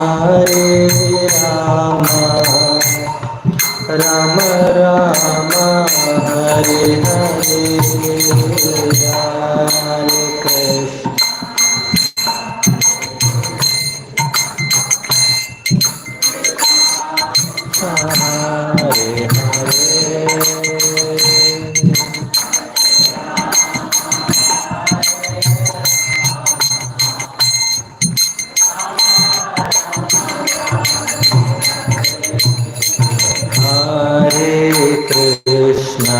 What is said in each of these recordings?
Hare Rama, Rama Rama, Hare Hare, Hare Krishna. Hare Krishna,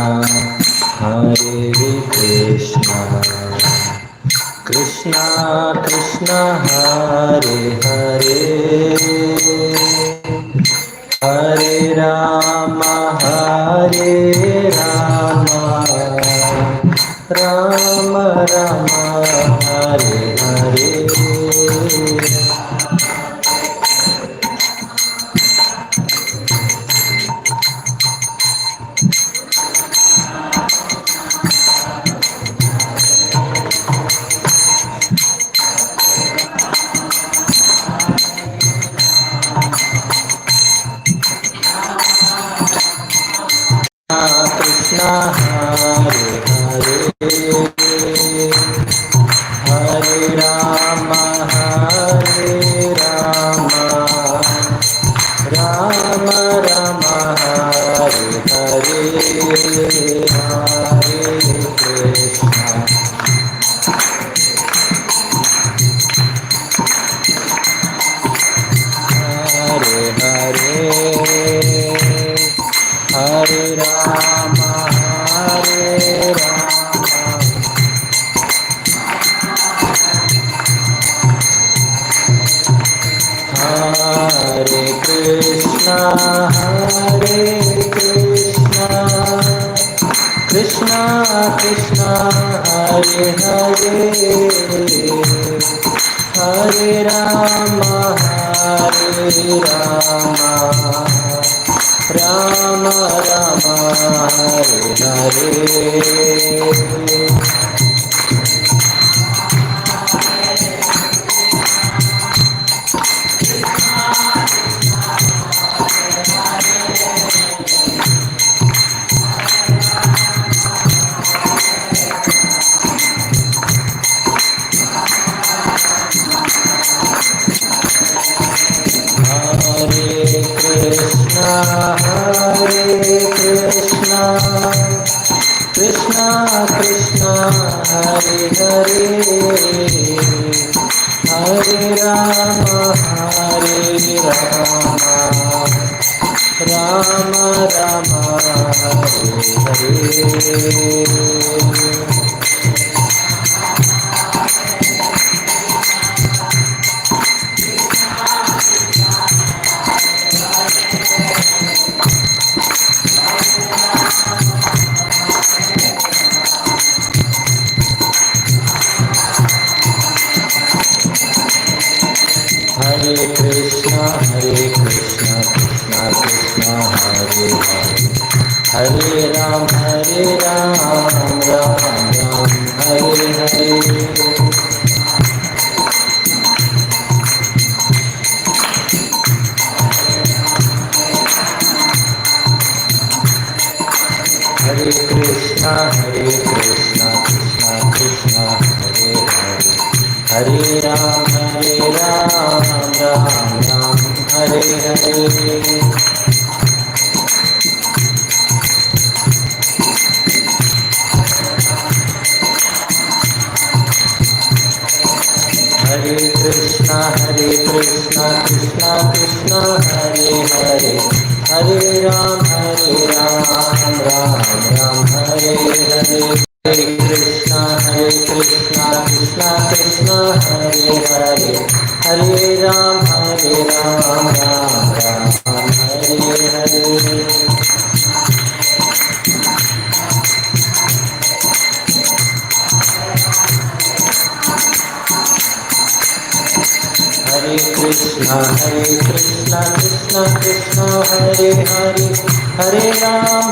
Hare Krishna, Krishna Krishna, Hare Hare, Hare Rama, Hare Rama, Rama Rama, Hare Hare. Krishna, Hare Hare, Hare Rama, Hare Rama, Rama Rama, Hare Hare, Hare Krishna. Hare Hare, Hare Rama, Hare Rama, Hare Krishna, Hare Krishna, Krishna Krishna, Hare Hare, Hare Rama, Hare Rama, Rama Rama, Hare Hare. Hare Krishna, Hare Krishna, Krishna Krishna, Hare Hare, Hare Rama, Hare Rama, Rama Rama, Hare Hare. Hare Krishna, Krishna Krishna, Hare Hare, Hare Ram, Ram Ram, Hare Hare. Hare Krishna, Krishna Krishna, Hare Hare, Hare Ram, Ram Ram, Hare Hare. Hare Krishna, Krishna Krishna, Hare Hare, Hare Ram, Ram Ram, Hare Hare. Hare Krishna, Krishna Krishna, Hare Hare, Hare Ram, Ram Ram, Hare Hare. Hare Krishna, Krishna Krishna, Hare Hare, Hare Ram,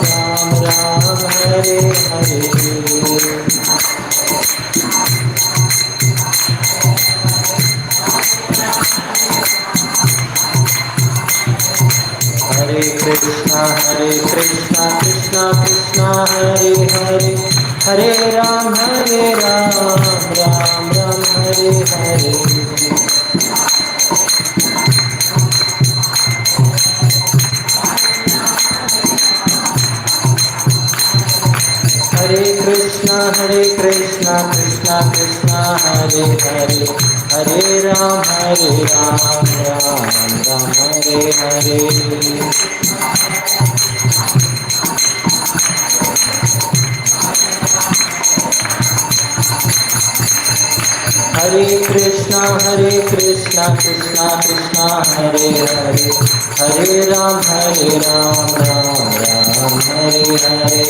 Ram Ram, Hare Hare. Krishna Krishna Krishna Hare Hare Hare Ram Ram Ram Hare Hare Hare Krishna Krishna Krishna Hare Hare Hare Ram Ram Ram Hare Hare Hare Krishna Krishna Krishna Hare Hare Hare Ram Ram Ram Hare Hare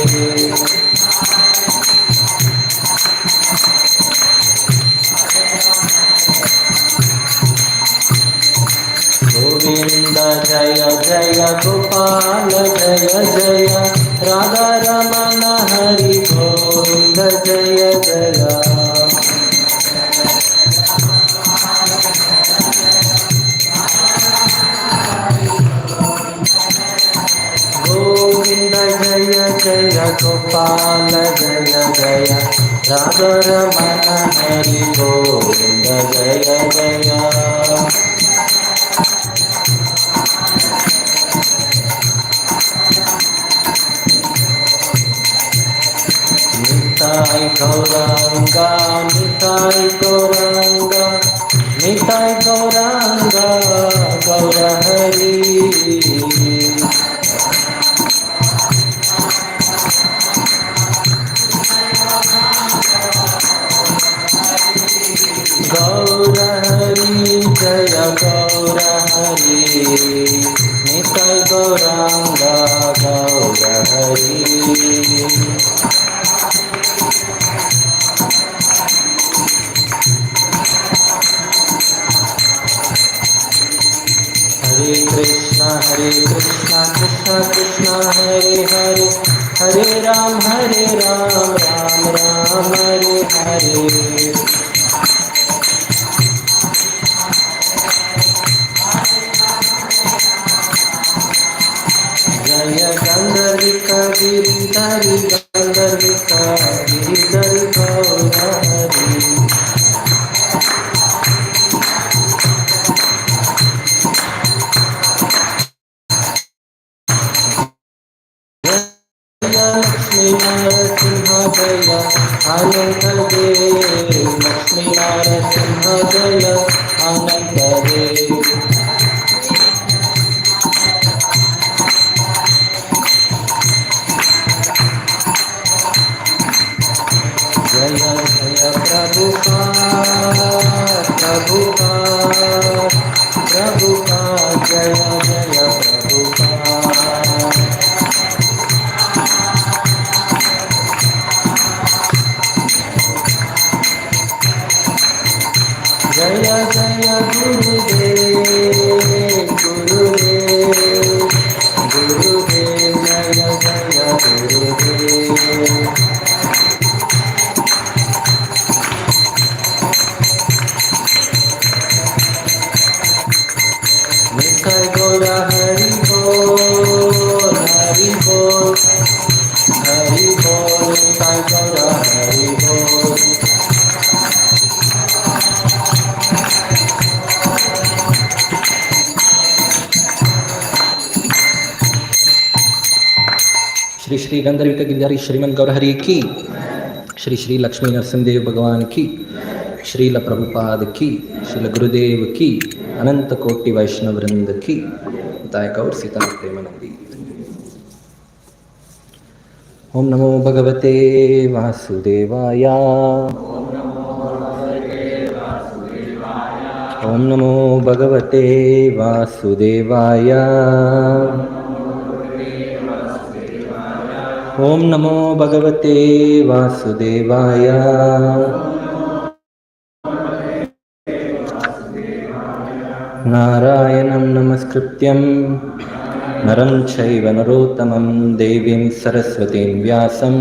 Govinda Jaya Jaya Gopala Jaya Jaya Radha Ramana Hari Govinda Jaya Jaya Govinda Jaya Jaya Gopala Jaya Jaya Radha Ramana Hari Govinda Jaya Jaya Nitai Gauranga, Nitai Gauranga, Nitai Gauranga, Gaurahari. Gaurahari, Jaya Gaurahari, Nitai Gauranga, Gaurahari. Hare Krishna Krishna Krishna Hare Hare Hare Ram Ram Ram Hare Hare Jaya Gandharvika Giridhari Gandharvika Giridhari Gaurahari Lakshmi Narasimha Jaya Ananta Dev Lakshmi Narasimha Jaya Ananta Dev Jaya Jaya Prabhupada Prabhupada Prabhupada Jaya Jaya Prabhupada Jaya Jaya Gurudev Gurudev Gurudev Jaya Jaya Gurudev Nitai Gaura Hari Bol Hari Bol Hari Bol Nitai Gaura Hari Bol Shri Shri गंधर्विका Girdhari श्रीमन गौरहरि की श्री श्री लक्ष्मी नरसिंहदेव भगवान की श्रील प्रभुपाद की श्रील गुरुदेव की अनंत कोटि वैष्णव वृंद की ताय गौर सीता प्रेमानंदी। ओम नमो भगवते वासुदेवाय ओम नमो भगवते वासुदेवाय ओम नमो भगवते वासुदेवाय नारायणं नमस्कृत्यं नरं चैव नरोत्तमं देवीं सरस्वतीं व्यासं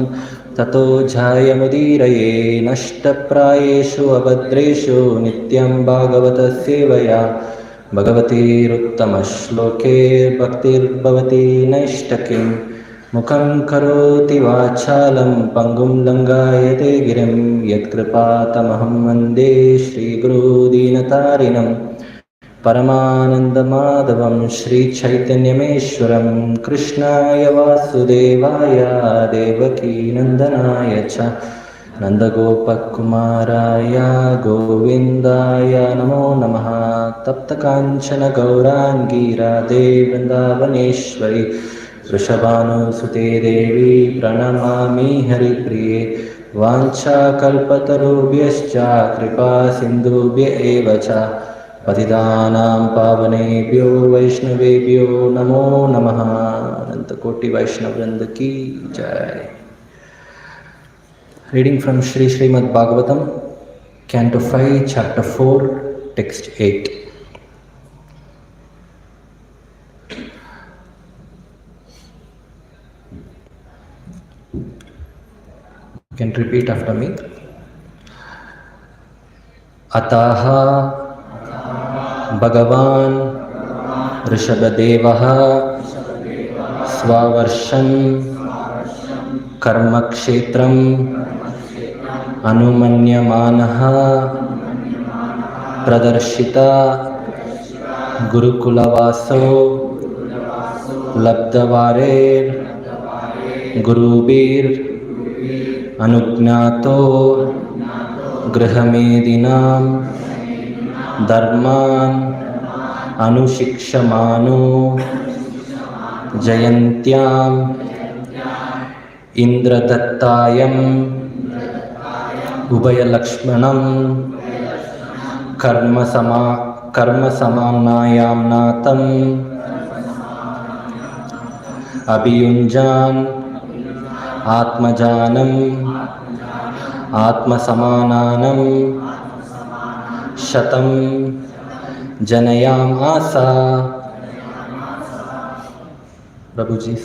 ततो जायमुदीरये नष्टप्रायेषु अभद्रेषु नित्यं भागवतसेवया भगवतीरुत्तमश्लोके भक्तिर्भवती नैष्टकिं मुखं करोति वाचालं पङ्गुं लङ्घयते गिरिं यत्कृपातमहं वन्दे श्रीगुरुदीनतारिणं परमानन्दमाधवं श्रीचैतन्यमेश्वरं कृष्णाय वासुदेवाय देवकीनन्दनाय च नन्दगोपकुमाराय गोविन्दाय नमो नमः। तप्तकाञ्चन गौराङ्गी राधे वृन्दावनेश्वरी वृषभानुसुते देवी प्रणमामि हरिप्रिये। वाञ्छाकल्पतरुभ्यश्च कृपा सिन्धुभ्य एव च पतितानां पावनेभ्यो वैष्णवेभ्यो नमो नमः। अनंतकोटि वैष्णववृंद की जय। Reading from Sri Srimad Bhagavatam, Canto 5, Chapter 4, Text 8. You can repeat after me. Ataha Bhagavan Rishabhadevah Svavarsham Karmakshetram Anumanyamanaha Pradarshita Gurukulavaso Labdavarer Gurubir Anugnato Grihamedinam Dharman Anushikshamano Jayantyam Indradattayam Ubhayalakshmanam Karma Samamnayam Natam Abhiyunjan Atmajanam Atmasamananam Shatam Janayam Asa. Prabhuji.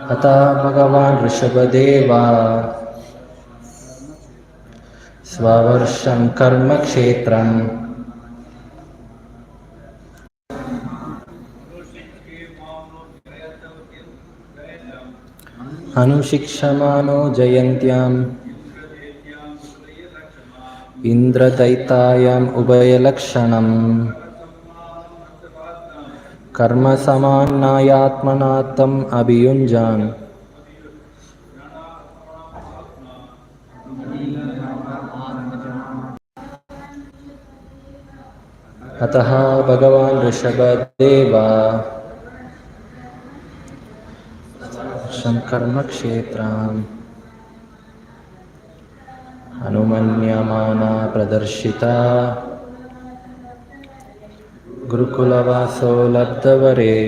Ata Bhagavan Rishabhadeva Svavarsham Karma Kshetram Anushikshamano Jayantyam Indradaitayam Ubhayalakshanam Karma Samannayatmanatam Abhiyunjan Ataha Bhagavan Rishabhadeva Karma Kshetram Anumanyamana Pradarshita Gurukulavaso Labdavare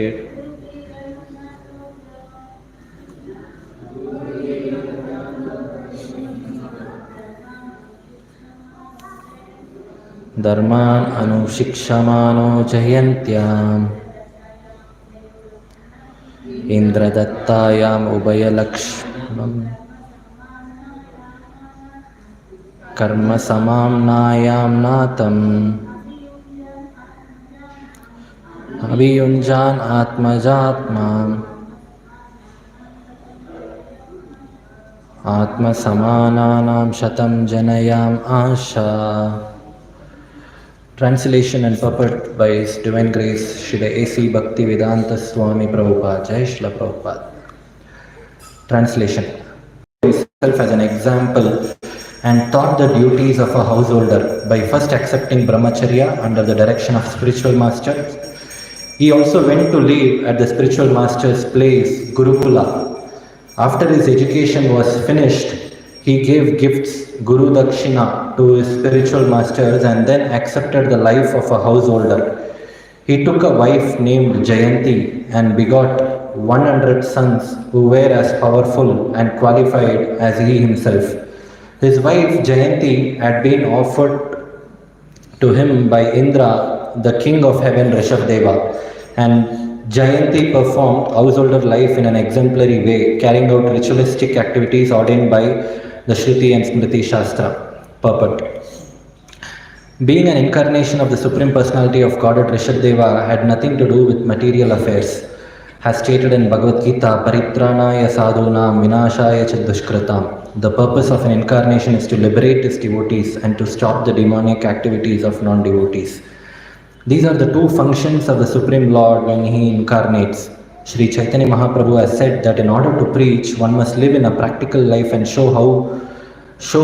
Dharman Anushikshamano Jayantyam Indradattayam Ubhayalakshmanam Karma Samamnayam Natam Abhiyunjan Atmajatmam Atma Samananam Shatam Janayam Asha. Translation and purport by His Divine Grace Srila A.C. Bhaktivedanta Swami Prabhupada. Jai Srila Prabhupada. Translation. Himself as an example and taught the duties of a householder by first accepting brahmacharya under the direction of spiritual masters. He also went to live at the spiritual master's place, Gurukula. After his education was finished, he gave gifts, Guru Dakshina, to his spiritual masters and then accepted the life of a householder. He took a wife named Jayanti and begot 100 sons who were as powerful and qualified as he himself. His wife Jayanti had been offered to him by Indra, the king of heaven, Rishabhdeva, and Jayanti performed householder life in an exemplary way, carrying out ritualistic activities ordained by the Shruti and Smriti Shastra. Purport. Being an incarnation of the Supreme Personality of Godhead, Rishabdeva had nothing to do with material affairs. As stated in Bhagavad Gita, Paritranaya sadhunam vinashaya cha dushkritam. The purpose of an incarnation is to liberate his devotees and to stop the demonic activities of non-devotees. These are the two functions of the Supreme Lord when he incarnates. Sri Chaitanya Mahaprabhu has said that in order to preach, one must live in a practical life and show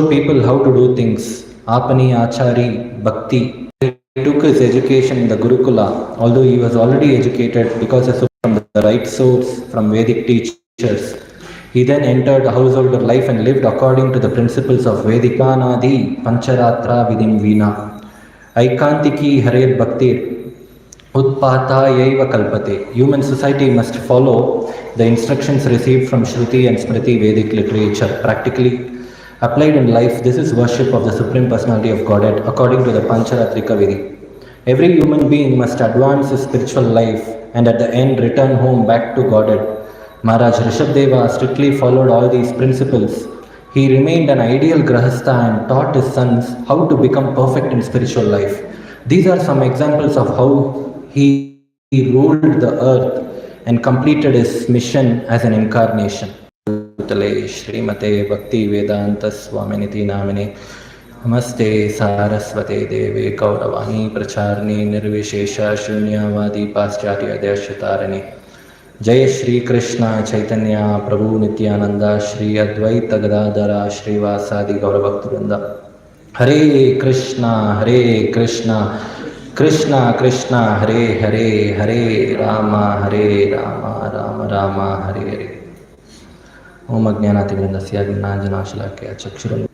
people how to do things. Apani Achari Bhakti. He took his education in the Gurukula, although he was already educated because of from the right source, from Vedic teachers. He then entered householder life and lived according to the principles of Vedikanadi Pancharatra Vidim Veena. Aikantiki Harer Bhaktir Utpata Yaiva Kalpate. Human society must follow the instructions received from Shruti and Smriti Vedic literature. Practically applied in life, this is worship of the Supreme Personality of Godhead according to the Pancharatrika Vedi. Every human being must advance his spiritual life and at the end return home back to Godhead. Maharaj Rishabdeva strictly followed all these principles. He remained an ideal Grahastha and taught his sons how to become perfect in spiritual life. These are some examples of how he ruled the earth and completed his mission as an incarnation. Shrimate Bhakti Vedanta Swaminiti Namine Namaste Saraswate Deve Kauravani Pracharni Nirvishesha Shunyavadi Pascharya Deshatarani. Jai Shri Krishna Chaitanya Prabhu Nityananda Shri Advaita Gadadhara Shri Vasadi Gauravakturanda. Hare Krishna Krishna Krishna Hare Hare Hare Rama Rama Rama Hare Hare. Om Ajnanatimindasya Gnananjanashalakya Chakshurun.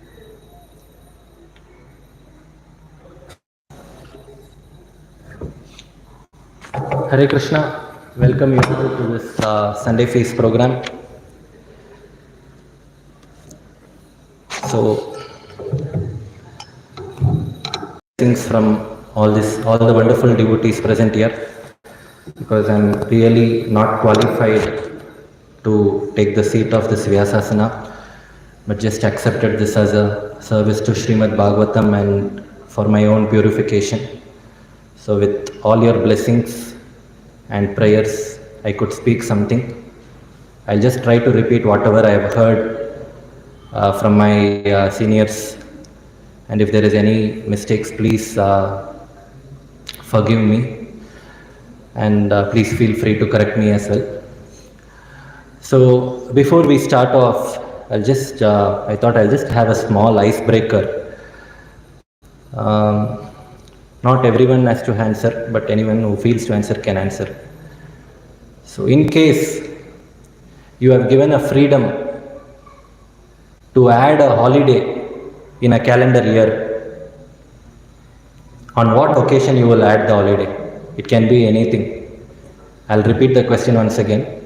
Hare Krishna. Welcome you all to this Sunday Feast program. So, things from all the wonderful devotees present here, because I'm really not qualified to take the seat of this Vyasasana, but just accepted this as a service to Srimad Bhagavatam and for my own purification. So with all your blessings and prayers, I could speak something. I'll just try to repeat whatever I have heard from my seniors, and if there is any mistakes, please forgive me, and please feel free to correct me as well. So before we start off, I thought I'll just have a small icebreaker. Not everyone has to answer, but anyone who feels to answer can answer. So in case you have given a freedom to add a holiday in a calendar year, on what occasion you will add the holiday? It can be anything. I'll repeat the question once again.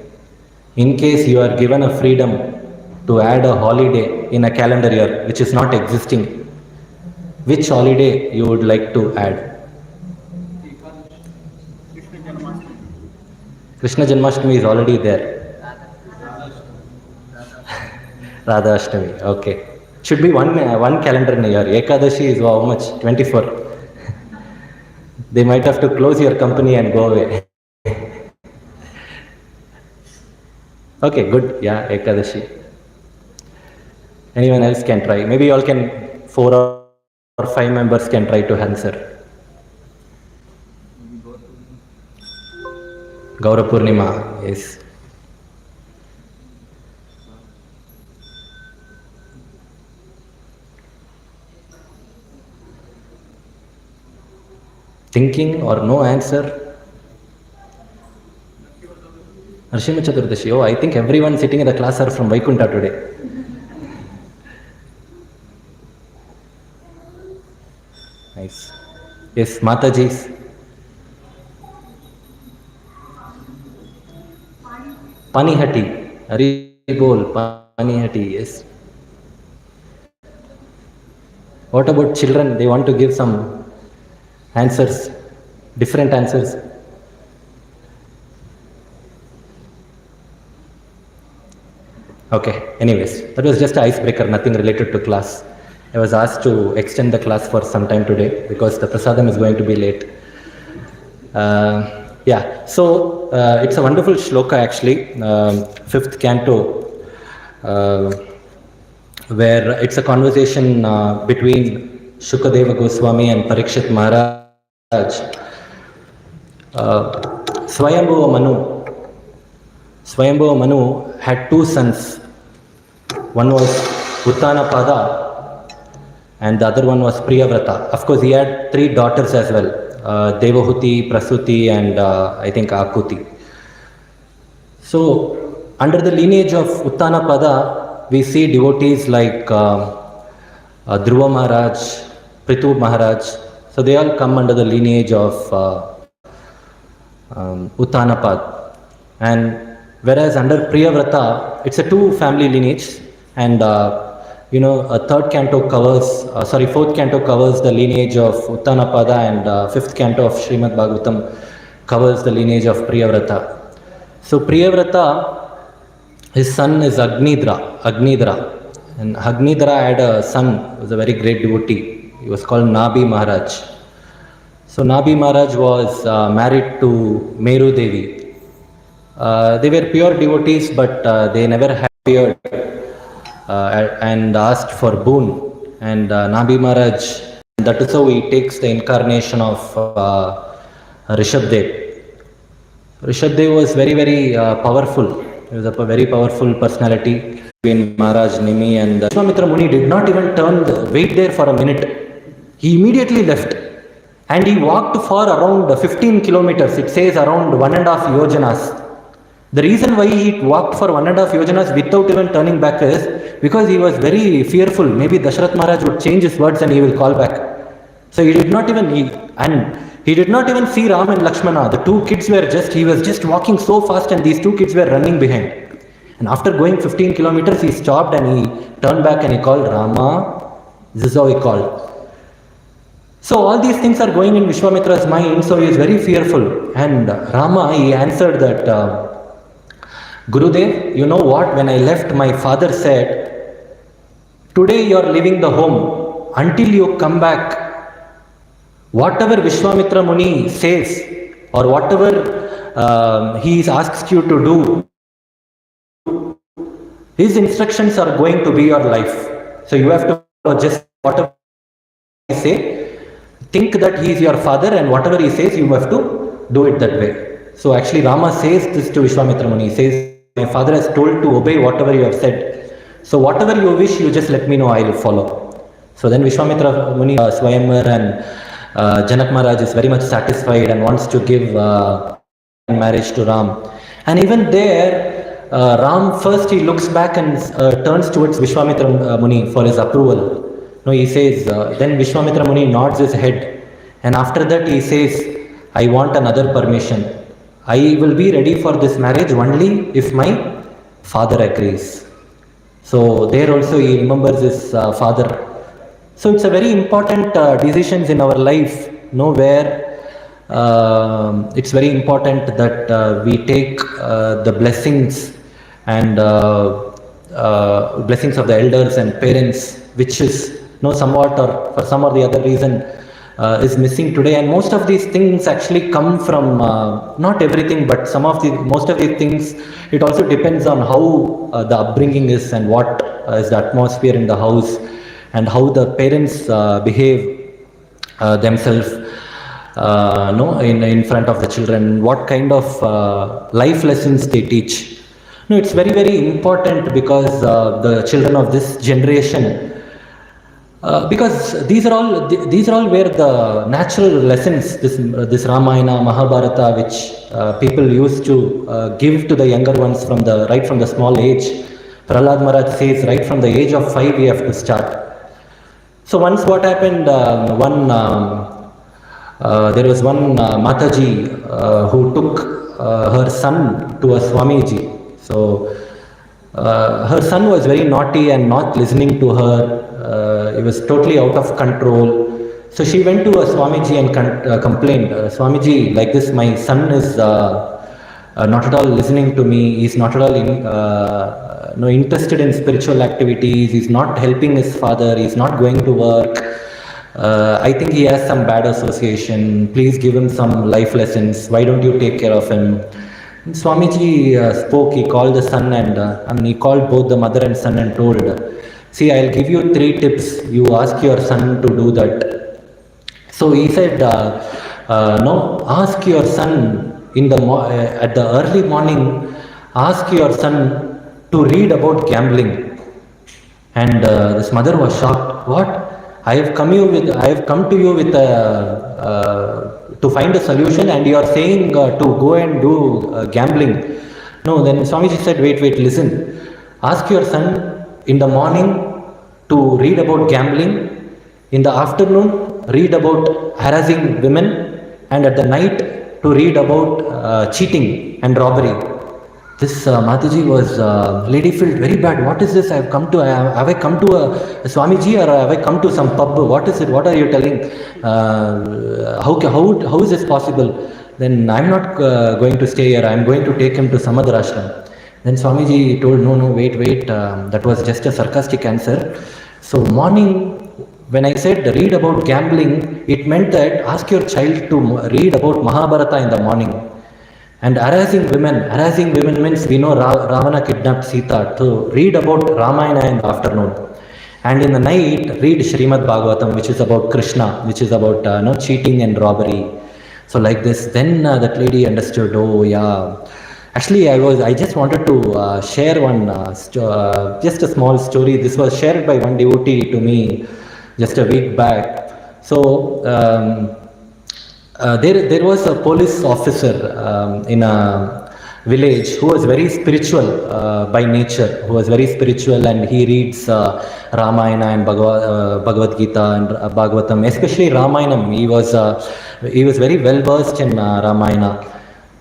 In case you are given a freedom to add a holiday in a calendar year which is not existing, which holiday you would like to add? Krishna Janmashtami is already there. Radha Ashtami, okay. Should be one calendar in a year. Ekadashi is how much? 24. They might have to close your company and go away. Okay, good. Yeah, Ekadashi. Anyone else can try. Maybe you all can, 4 or 5 members can try to answer. Gaura Purnima, yes. Thinking or no answer? Narsimha Chaturdashi. Oh, I think everyone sitting in the class are from Vaikunta today. Nice. Yes, Mataji's. Panihati. Haribol, Panihati, yes. What about children? They want to give some answers, different answers. Okay, anyways, that was just an icebreaker, nothing related to class. I was asked to extend the class for some time today because the prasadam is going to be late. So it's a wonderful shloka actually, fifth canto, where it's a conversation between Shukadeva Goswami and Parikshit Maharaj. Swayambhuva Manu had two sons. One was Uttanapada and the other one was Priyavrata. Of course, he had three daughters as well, Devahuti, Prasuti and I think Akuti. So, under the lineage of Uttanapada, we see devotees like Dhruva Maharaj, Prithu Maharaj. So, they all come under the lineage of Uttanapad. And whereas under Priyavrata, it's a two family lineage, and fourth canto covers the lineage of Uttanapada, and fifth canto of Srimad Bhagavatam covers the lineage of Priyavrata. So Priyavrata, his son is Agnidra, and Agnidra had a son who was a very great devotee. He was called Nabi Maharaj. So Nabi Maharaj was married to Meru Devi. They were pure devotees, but they never had appeared and asked for boon. And Nabi Maharaj, that is how he takes the incarnation of Rishabdev. Rishabdev was very, very powerful. He was a very powerful personality between Maharaj, Nimi, and Vishwamitra Muni did not even wait there for a minute. He immediately left. And he walked for around 15 kilometers. It says around 1.5 yojanas. The reason why he walked for 1.5 yojanas without even turning back is because he was very fearful. Maybe Dasharath Maharaj would change his words and he will call back. So he did not even see Ram and Lakshmana. The two kids he was just walking so fast, and these two kids were running behind. And after going 15 kilometers, he stopped and he turned back and he called Rama. This is how he called. So all these things are going in Vishwamitra's mind, so he is very fearful. And Rama, he answered that, Gurudev, you know what, when I left, my father said, today you are leaving the home. Until you come back, whatever Vishwamitra Muni says, or whatever he asks you to do, his instructions are going to be your life. So you have to just whatever he say, think that he is your father, and whatever he says, you have to do it that way. So actually Rama says this to Vishwamitra Muni. He says, my father has told to obey whatever you have said. So whatever you wish, you just let me know, I will follow. So then Vishwamitra Muni, Swayamvar and Janak Maharaj is very much satisfied and wants to give marriage to Ram. And even there, Ram first he looks back and turns towards Vishwamitra Muni for his approval. No, he says, then Vishwamitra Muni nods his head, and after that he says, I want another permission. I will be ready for this marriage only if my father agrees. So there also he remembers his father. So it's a very important decisions in our life, where it's very important that we take the blessings and blessings of the elders and parents, which is somewhat or for some or the other reason is missing today. And most of these things actually come from not everything, but most of these things, it also depends on how the upbringing is and what is the atmosphere in the house and how the parents behave themselves in front of the children, what kind of life lessons they teach. It's very, very important because the children of this generation, because these are all where the natural lessons, this Ramayana, Mahabharata, which people used to give to the younger ones right from the small age. Prahlad Maharaj says right from the age of 5 we have to start. So once what happened, there was one Mataji who took her son to a Swamiji. So her son was very naughty and not listening to her. He was totally out of control. So she went to a Swamiji and complained, Swamiji, like this, my son is not at all listening to me. He's not at all interested in spiritual activities. He's not helping his father. He's not going to work. I think he has some bad association. Please give him some life lessons. Why don't you take care of him? And Swamiji spoke. He called the son and he called both the mother and son and told, see, I'll give you 3 tips. You ask your son to do that. So he said, no, ask your son at the early morning, ask your son to read about gambling. And this mother was shocked. What? I have come to you with to find a solution, and you are saying to go and do gambling. No, then Swamiji said, wait, listen. Ask your son in the morning to read about gambling. In the afternoon, read about harassing women. And at the night, to read about cheating and robbery. This Mataji was, lady felt very bad. What is this? Have I come to a Swamiji, or have I come to some pub? What is it? What are you telling? How is this possible? Then I'm not going to stay here. I'm going to take him to some other ashram. Then Swamiji told, no, wait. That was just a sarcastic answer. So morning, when I said read about gambling, it meant that ask your child to read about Mahabharata in the morning. And harassing women means we know Ravana kidnapped Sita. So read about Ramayana in the afternoon. And in the night, read Srimad Bhagavatam, which is about Krishna, which is about cheating and robbery. So like this, then that lady understood, oh yeah. Actually, I just wanted to share one, just a small story. This was shared by one devotee to me just a week back. So there was a police officer in a village who was very spiritual by nature, and he reads Ramayana and Bhagavad Gita and Bhagavatam, especially Ramayana. He was very well versed in Ramayana.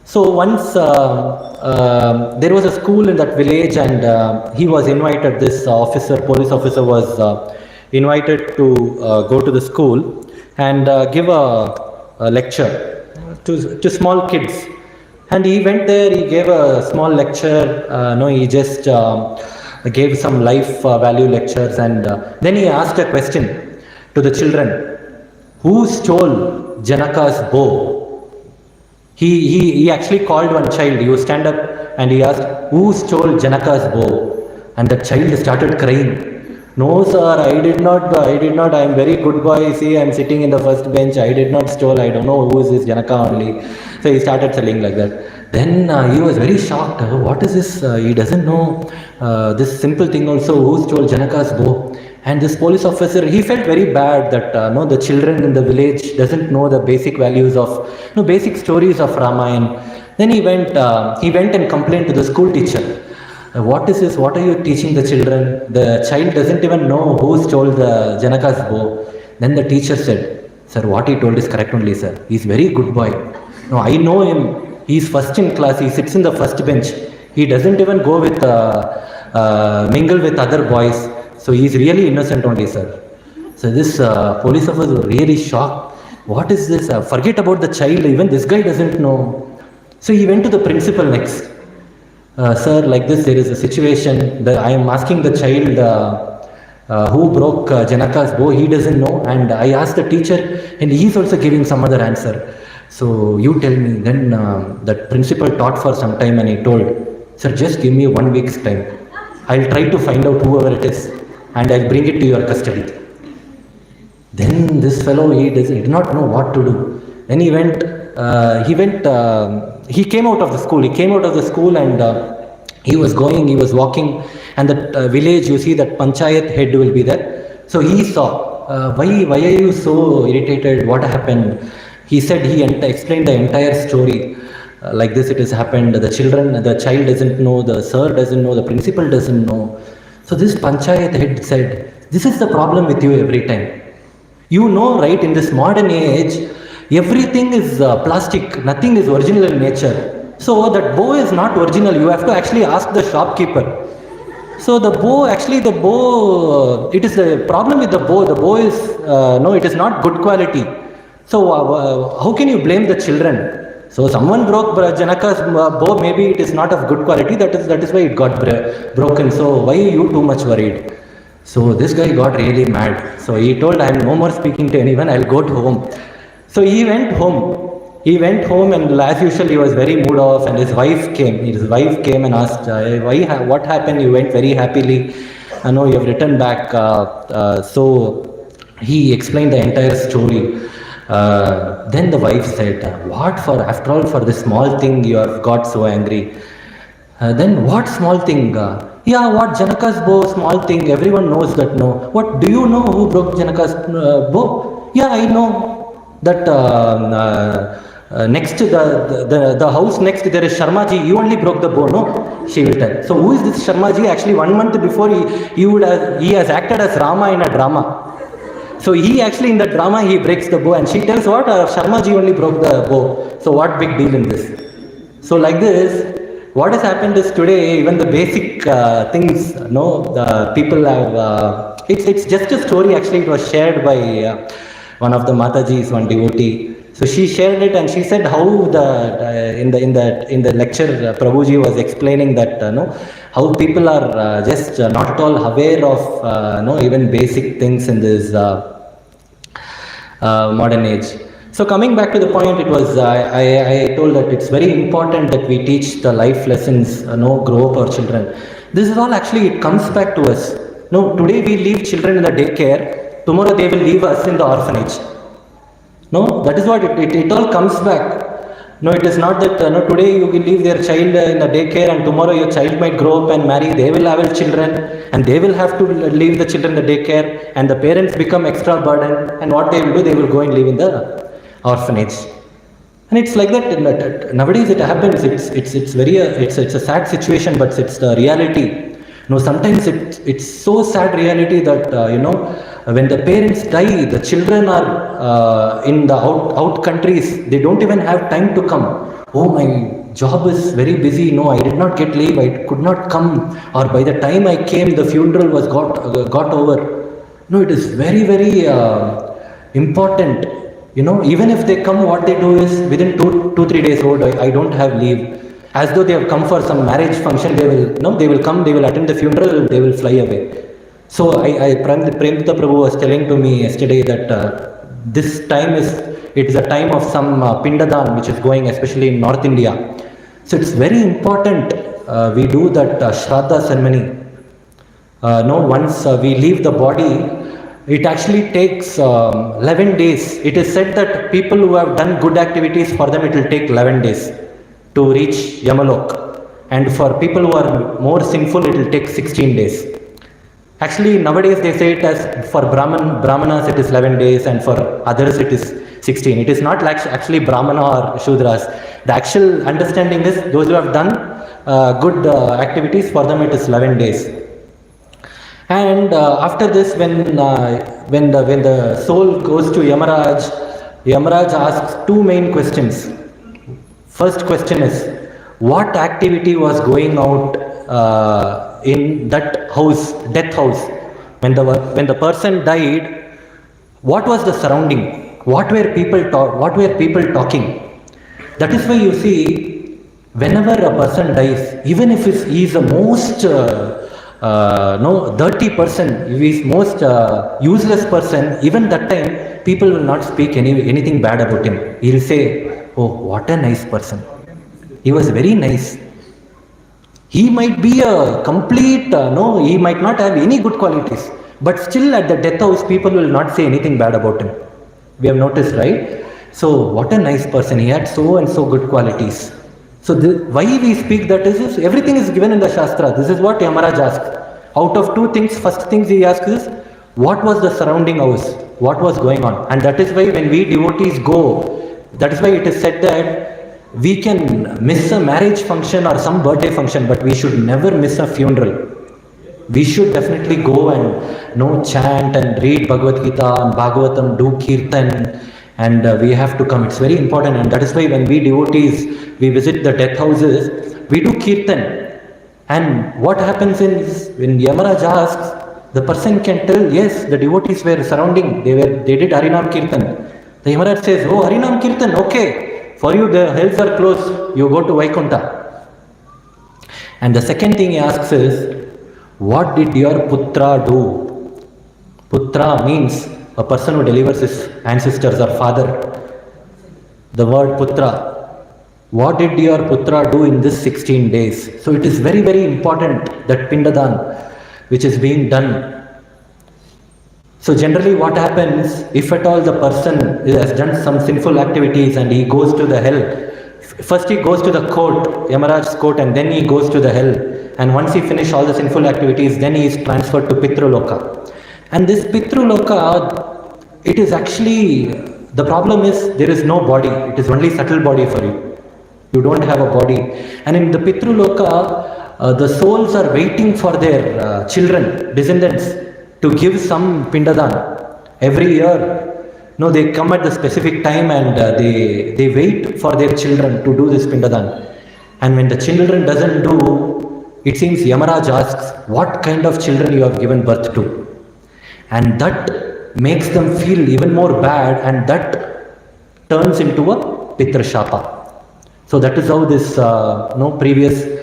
So once there was a school in that village, and he was invited. This police officer was invited to go to the school and give a lecture to small kids. And he went there, he gave a small lecture, he just gave some life value lectures, and then he asked a question to the children: who stole Janaka's bow? He actually called one child. He would stand up and he asked, who stole Janaka's bow? And the child started crying. No sir, I did not, I am very good boy, see I am sitting in the first bench, I did not stole, I don't know who is this Janaka only. So he started telling like that. Then he was very shocked. What is this? He doesn't know this simple thing also, who stole Janaka's bow. And this police officer, he felt very bad that the children in the village doesn't know the basic values of, basic stories of Ramayana. Then he went and complained to the school teacher. What is this? What are you teaching the children? The child doesn't even know who stole the Janaka's bow. Then the teacher said, sir, what he told is correct only, sir. He's very good boy. No, I know him. He's first in class. He sits in the first bench. He doesn't even go with, mingle with other boys. So he's really innocent only, sir. So this police officer was really shocked. What is this? Forget about the child. Even this guy doesn't know. So he went to the principal next. Sir, like this, there is a situation. I am asking the child who broke Janaka's bow. He doesn't know. And I asked the teacher, and he's also giving some other answer. So you tell me. Then that principal taught for some time, and he told, sir, just give me 1 week's time. I'll try to find out whoever it is, and I'll bring it to your custody. Then this fellow, he did not know what to do. Then he came out of the school, and he was walking, and the village, you see that panchayat head will be there. So he saw, why are you so irritated? What happened? He said, he explained the entire story. Like this it has happened. The child doesn't know, the sir doesn't know, the principal doesn't know. So this panchayat head said, this is the problem with you every time. You know, right, in this modern age, everything is plastic, nothing is original in nature. So that bow is not original. You have to actually ask the shopkeeper. So the bow, it is the problem with the bow. The bow is, it is not good quality. So how can you blame the children? So someone broke Janaka's bow, maybe it is not of good quality, that is why it got broken. So why are you too much worried? So this guy got really mad. So he told, I am no more speaking to anyone, I'll go to home. So he went home. He went home, and as usual he was very mood off, and his wife came. His wife came and asked, what happened? You went very happily. I know you have returned back. So he explained the entire story. Then the wife said, what for? After all, for this small thing you have got so angry. Then what small thing? Yeah, what Janaka's bow, small thing. Everyone knows that. No. What do you know who broke Janaka's bow? Yeah, I know that. Next to the house next, there is Sharmaji. You only broke the bow, no? She will tell. So who is this Sharmaji? Actually, 1 month before he has acted as Rama in a drama. So he actually in the drama he breaks the bow, and she tells what Sharmaji only broke the bow. So what big deal in this? So like this, what has happened is today even the basic things, the people have. It's just a story. Actually, it was shared by one of the Matajis, one devotee. So she shared it, and she said how in the lecture Prabhuji was explaining that how people are just not at all aware of even basic things in this modern age. So coming back to the point, it was I told that it's very important that we teach the life lessons, grow up our children. This is all actually it comes back to us. Today we leave children in the daycare. Tomorrow they will leave us in the orphanage. No, that is what it all comes back. No, it is not that today you will leave their child in a daycare, and tomorrow your child might grow up and marry. They will have children, and they will have to leave the children in the daycare, and the parents become extra burden. And what they will do, they will go and live in the orphanage. And it's like that. Nowadays it happens. It's a sad situation, but it's the reality. Sometimes it's so sad reality that when the parents die, the children are in the out countries. They don't even have time to come. Oh, my job is very busy. No, I did not get leave. I could not come. Or by the time I came, the funeral was got over. No, it is very, very important. Even if they come, what they do is within 2-3 days old, I don't have leave. As though they have come for some marriage function, they will come, they will attend the funeral, they will fly away. So Premdita Prabhu was telling to me yesterday that this time it is a time of some Pindadan which is going, especially in North India. So it's very important we do that Shraddha ceremony. Once we leave the body, it actually takes 11 days. It is said that people who have done good activities, for them it will take 11 days to reach Yamalok. And for people who are more sinful, it will take 16 days. Actually, nowadays they say it as for Brahmanas it is 11 days, and for others it is 16. It is not like actually Brahmana or Shudras. The actual understanding is those who have done good activities, for them it is 11 days. And after this, when the soul goes to Yamaraj asks two main questions. First question is, what activity was going out in that house, death house? When the person died, what was the surrounding? What were people talking? That is why you see, whenever a person dies, even if he is the most dirty person, if he is most useless person, even that time people will not speak anything bad about him. He will say, oh, what a nice person. He was very nice. He might be a complete, he might not have any good qualities. But still at the death house, people will not say anything bad about him. We have noticed, right? So, what a nice person. He had so and so good qualities. So, why we speak that is everything is given in the Shastra. This is what Yamaraj asks. Out of two things, first things he asks is, what was the surrounding house? What was going on? And that is why when we devotees go, that is why it is said that we can miss a marriage function or some birthday function, but we should never miss a funeral. We should definitely go and chant and read Bhagavad Gita and Bhagavatam, do Kirtan, and we have to come. It's very important, and that is why when we devotees, we visit the death houses, we do Kirtan. And what happens is, when Yamaraj asks, the person can tell, yes, the devotees were surrounding, they did Harinam Kirtan. The Yamaraj says, oh, Harinam Kirtan, okay. For you, the hells are closed, you go to Vaikuntha. And the second thing he asks is, what did your putra do? Putra means a person who delivers his ancestors or father. The word putra. What did your putra do in this 16 days? So it is very, very important that Pindadan, which is being done. So generally what happens, if at all the person has done some sinful activities and he goes to the hell, first he goes to the court, Yamaraj's court, and then he goes to the hell. And once he finishes all the sinful activities, then he is transferred to Pitruloka. And this Pitruloka, it is actually, the problem is there is no body. It is only subtle body for you. You don't have a body. And in the Pitruloka, the souls are waiting for their children, descendants, to give some Pindadan. Every year, no, they come at the specific time and they wait for their children to do this Pindadan. And when the children doesn't do, it seems Yamaraj asks, what kind of children you have given birth to? And that makes them feel even more bad, and that turns into a Pitra Shapa. So that is how this previous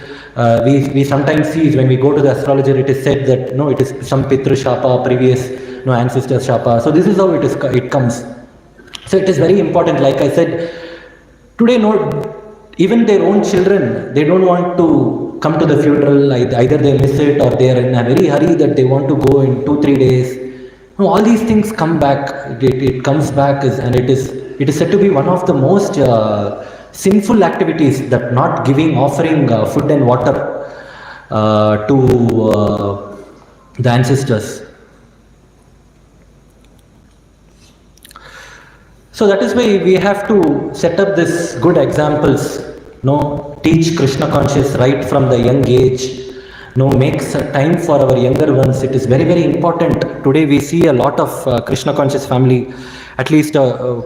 we sometimes see when we go to the astrologer, it is said that it is some Pitra Shapa, previous ancestor Shapa. So this is how it comes. So it is very important. Like I said, today even their own children, they don't want to come to the funeral. Either they miss it or they are in a very hurry that they want to go in 2-3 days. All these things come back. It comes back, and it is said to be one of the most sinful activities, that not offering food and water to the ancestors. So that is why we have to set up this good examples, teach Krishna conscious right from the young age, make time for our younger ones. It is very, very important. Today we see a lot of Krishna conscious family, at least a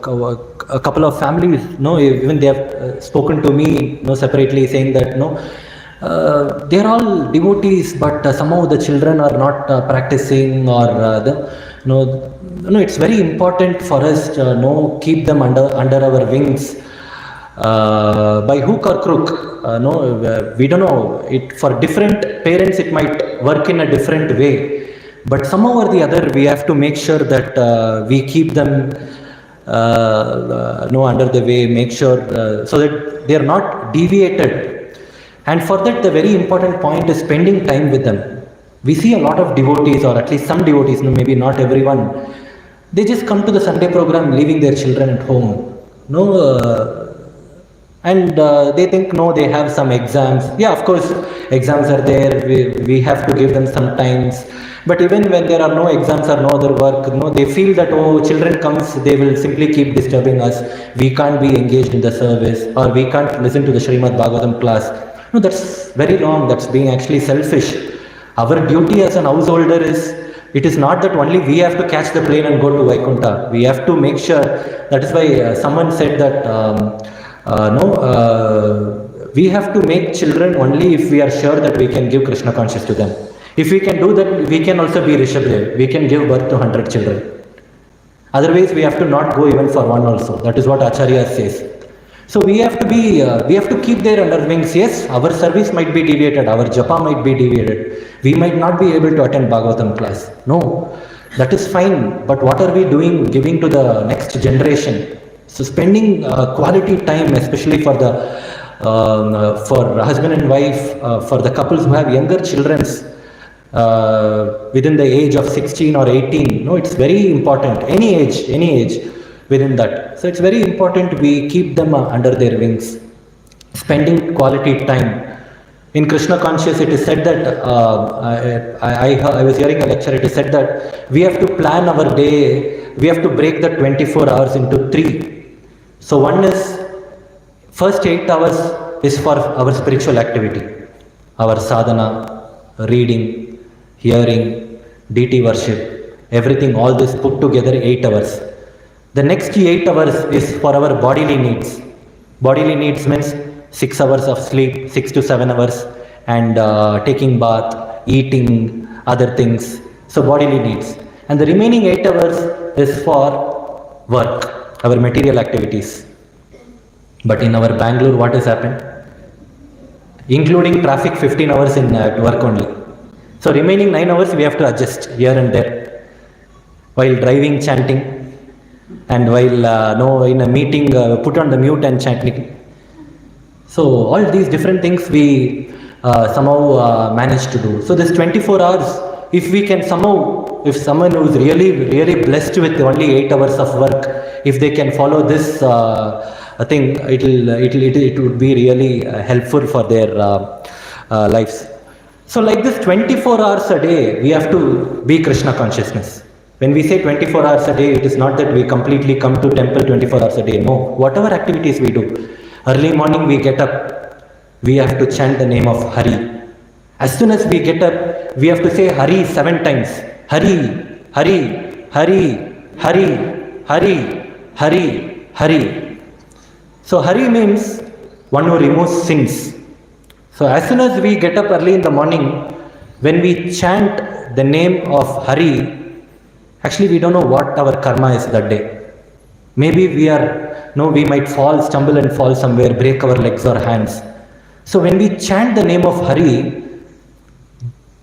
couple of families, even they have spoken to me, separately, saying that, they are all devotees, but somehow the children are not practicing, or it's very important for us to keep them under our wings, by hook or crook. We don't know. For different parents, it might work in a different way. But somehow or the other, we have to make sure that we keep them under the way, make sure so that they are not deviated. And for that, the very important point is spending time with them. We see a lot of devotees, or at least some devotees, maybe not everyone, they just come to the Sunday program leaving their children at home. And they think, they have some exams. Yeah, of course, exams are there. We have to give them some times. But even when there are no exams or no other work, they feel that, children comes, they will simply keep disturbing us. We can't be engaged in the service, or we can't listen to the Srimad Bhagavatam class. No, that's very wrong. That's being actually selfish. Our duty as an householder is, it is not that only we have to catch the plane and go to Vaikuntha. We have to make sure. That is why someone said that, we have to make children only if we are sure that we can give Krishna conscious to them. If we can do that, we can also be Rishabdev. We can give birth to 100 children. Otherwise, we have to not go even for one also. That is what Acharya says. So we have to be, we have to keep their under wings. Yes, our service might be deviated, our japa might be deviated. We might not be able to attend Bhagavatam class. No, that is fine. But what are we doing, giving to the next generation? So spending quality time, especially for the for husband and wife, for the couples who have younger children, within the age of 16 or 18, it's very important. Any age within that. So it's very important we keep them under their wings, spending quality time. In Krishna conscious, it is said that I was hearing a lecture. It is said that we have to plan our day. We have to break the 24 hours into 3. So one is, first 8 hours is for our spiritual activity, our sadhana, reading, hearing, deity worship, everything, all this put together 8 hours. The next 8 hours is for our bodily needs. Bodily needs means 6 hours of sleep, 6 to 7 hours, and taking bath, eating, other things. So bodily needs. And the remaining 8 hours is for work, our material activities. But in our Bangalore, what has happened? Including traffic, 15 hours in at work only. So remaining 9 hours we have to adjust here and there. While driving, chanting, and while in a meeting, put on the mute and chanting. So all these different things we somehow manage to do. So this 24 hours, if we can somehow, if someone who is really blessed with only 8 hours of work, if they can follow this thing, it would be really helpful for their lives. So like this 24 hours a day, we have to be Krishna consciousness. When we say 24 hours a day, it is not that we completely come to temple 24 hours a day. No, whatever activities we do. Early morning we get up, we have to chant the name of Hari. As soon as we get up, we have to say Hari 7 times. Hari, Hari, Hari, Hari, Hari, Hari, Hari. So Hari means one who removes sins. So as soon as we get up early in the morning, when we chant the name of Hari, actually we don't know what our karma is that day. Maybe we might stumble and fall somewhere, break our legs or hands. So when we chant the name of Hari,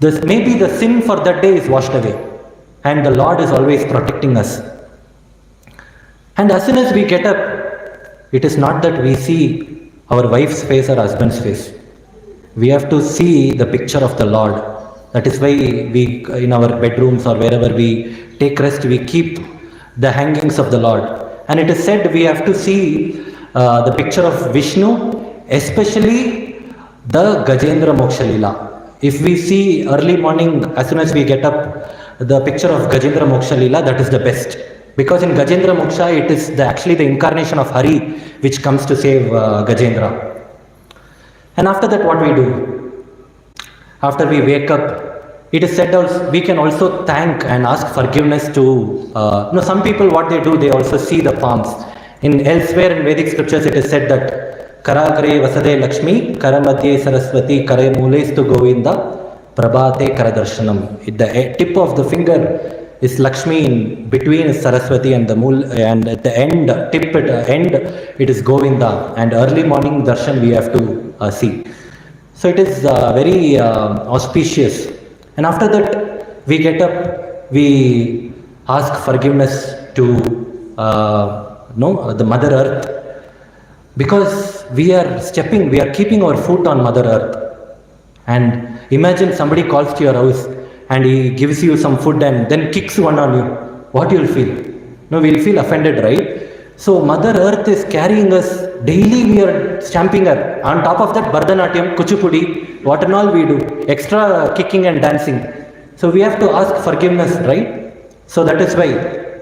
maybe the sin for that day is washed away. And the Lord is always protecting us. And as soon as we get up, it is not that we see our wife's face or husband's face. We have to see the picture of the Lord. That is why we, in our bedrooms or wherever we take rest, we keep the hangings of the Lord. And it is said we have to see the picture of Vishnu, especially the Gajendra Moksha Leela. If we see early morning, as soon as we get up, the picture of Gajendra Moksha Leela, that is the best. Because in Gajendra Moksha, it is actually the incarnation of Hari which comes to save Gajendra. And after that, what we do? After we wake up, it is said also, we can also thank and ask forgiveness to, some people what they do, they also see the palms. Elsewhere in Vedic scriptures, it is said that Karagare Vasade Lakshmi, Karamadye Saraswati, Kare Mulestu Govinda, Prabhate Karadarshanam. The tip of the finger is Lakshmi, in between is Saraswati and the Mul, and at the end, it is Govinda. And early morning darshan we have to see. So it is very auspicious. And after that, we get up, we ask forgiveness to the Mother Earth, because we are keeping our foot on Mother Earth. And imagine somebody calls to your house and he gives you some food and then kicks one on you. What you will feel? No, we will feel offended, right? So Mother Earth is carrying us. Daily we are stamping her. On top of that, Bharatanatyam, Kuchipudi, what and all we do. Extra kicking and dancing. So we have to ask forgiveness, right? So that is why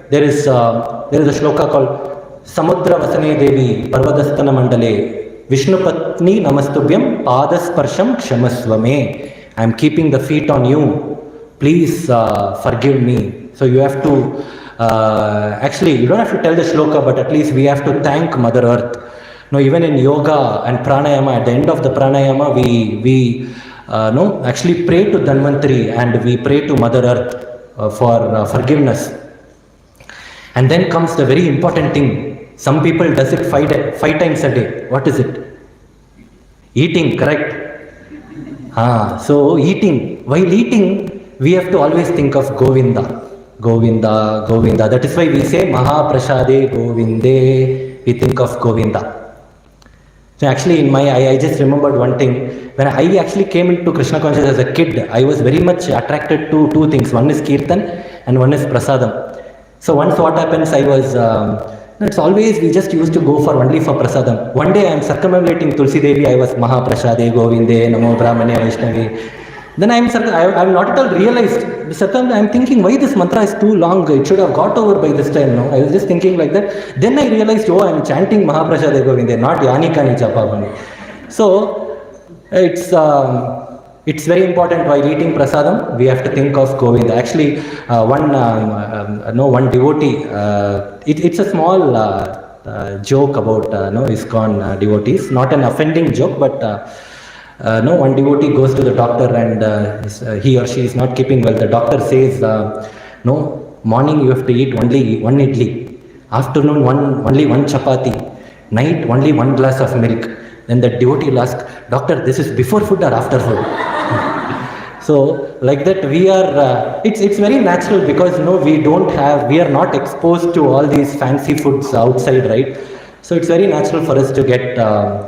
there is a shloka called Samudra Vasane Devi Parvadastana Mandale Vishnu Patni Namastubhyam Padasparsham Kshamasvame. I am keeping the feet on you. Please forgive me. So you have to, actually you don't have to tell the shloka, but at least we have to thank Mother Earth. No, even in yoga and pranayama, at the end of the pranayama, we actually pray to Dhanvantari and we pray to Mother Earth for forgiveness. And then comes the very important thing. Some people does it five times a day. What is it? Eating, correct? So eating. While eating, we have to always think of Govinda. Govinda, Govinda. That is why we say Mahaprasade Govinde. We think of Govinda. So actually I just remembered one thing. When I actually came into Krishna consciousness as a kid, I was very much attracted to two things. One is Kirtan and one is Prasadam. So once what happens, I was, it's always, we just used to go only for Prasadam. One day I am circumambulating Tulsi Devi, I was Mahaprasade Govinde, Namo Brahmane Vaishnavi. Then I am not at all realized. I am thinking, why this mantra is too long? It should have got over by this time. No, I was just thinking like that. Then I realized, I am chanting Mahaprasade Govinde, not Yanikani Japavani. So it's very important while eating prasadam. We have to think of Govinda. Actually, one devotee. It's a small joke about Iskcon devotees. Not an offending joke, but. One devotee goes to the doctor and he or she is not keeping well. The doctor says, morning you have to eat only one idli, afternoon only one chapati, Night, only 1 glass of milk. Then the devotee will ask, doctor, this is before food or after food? So like that we are, it's very natural because we are not exposed to all these fancy foods outside, right? So it's very natural for us to get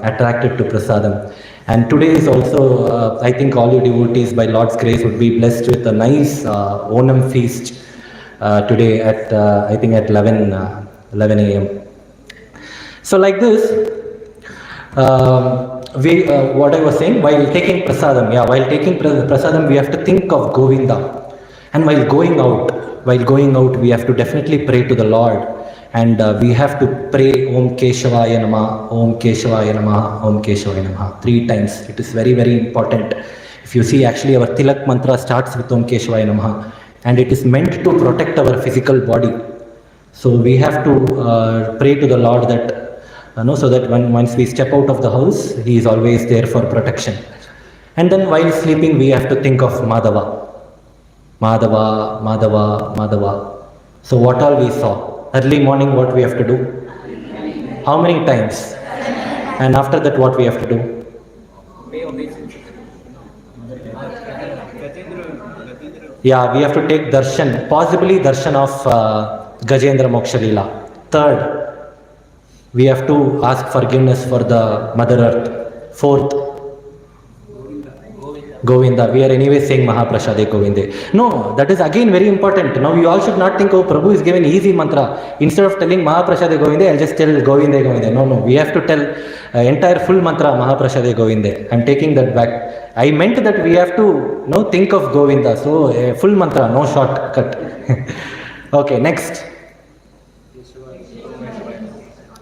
attracted to prasadam. And today is also, I think all you devotees by Lord's grace would be blessed with a nice Onam feast today at, I think at 11 a.m. So like this, what I was saying, while taking prasadam, we have to think of Govinda. And while going out, we have to definitely pray to the Lord. And we have to pray Om Keshavaya Namah, Om Keshavaya Namah, Om Keshavaya Namah 3 times. It is very, very important. If you see, actually our Tilak mantra starts with Om Keshavaya Namah, and it is meant to protect our physical body. So we have to pray to the Lord that so that once we step out of the house, He is always there for protection. And then while sleeping, we have to think of Madhava. Madhava, Madhava, Madhava. So what all we saw? Early morning, what we have to do? How many times? And after that, what we have to do? Yeah, we have to take darshan, possibly darshan of Gajendra Moksha Leela. Third, we have to ask forgiveness for the Mother Earth. Fourth, Govinda. We are anyway saying Mahaprasade Govinde. No, that is again very important. Now you all should not think, oh, Prabhu is given easy mantra. Instead of telling Mahaprasade Govinde, I'll just tell Govinde Govinde. No, we have to tell entire full mantra Mahaprasade Govinde. I'm taking that back. I meant that we have to think of Govinda. So full mantra, no shortcut. Okay, next.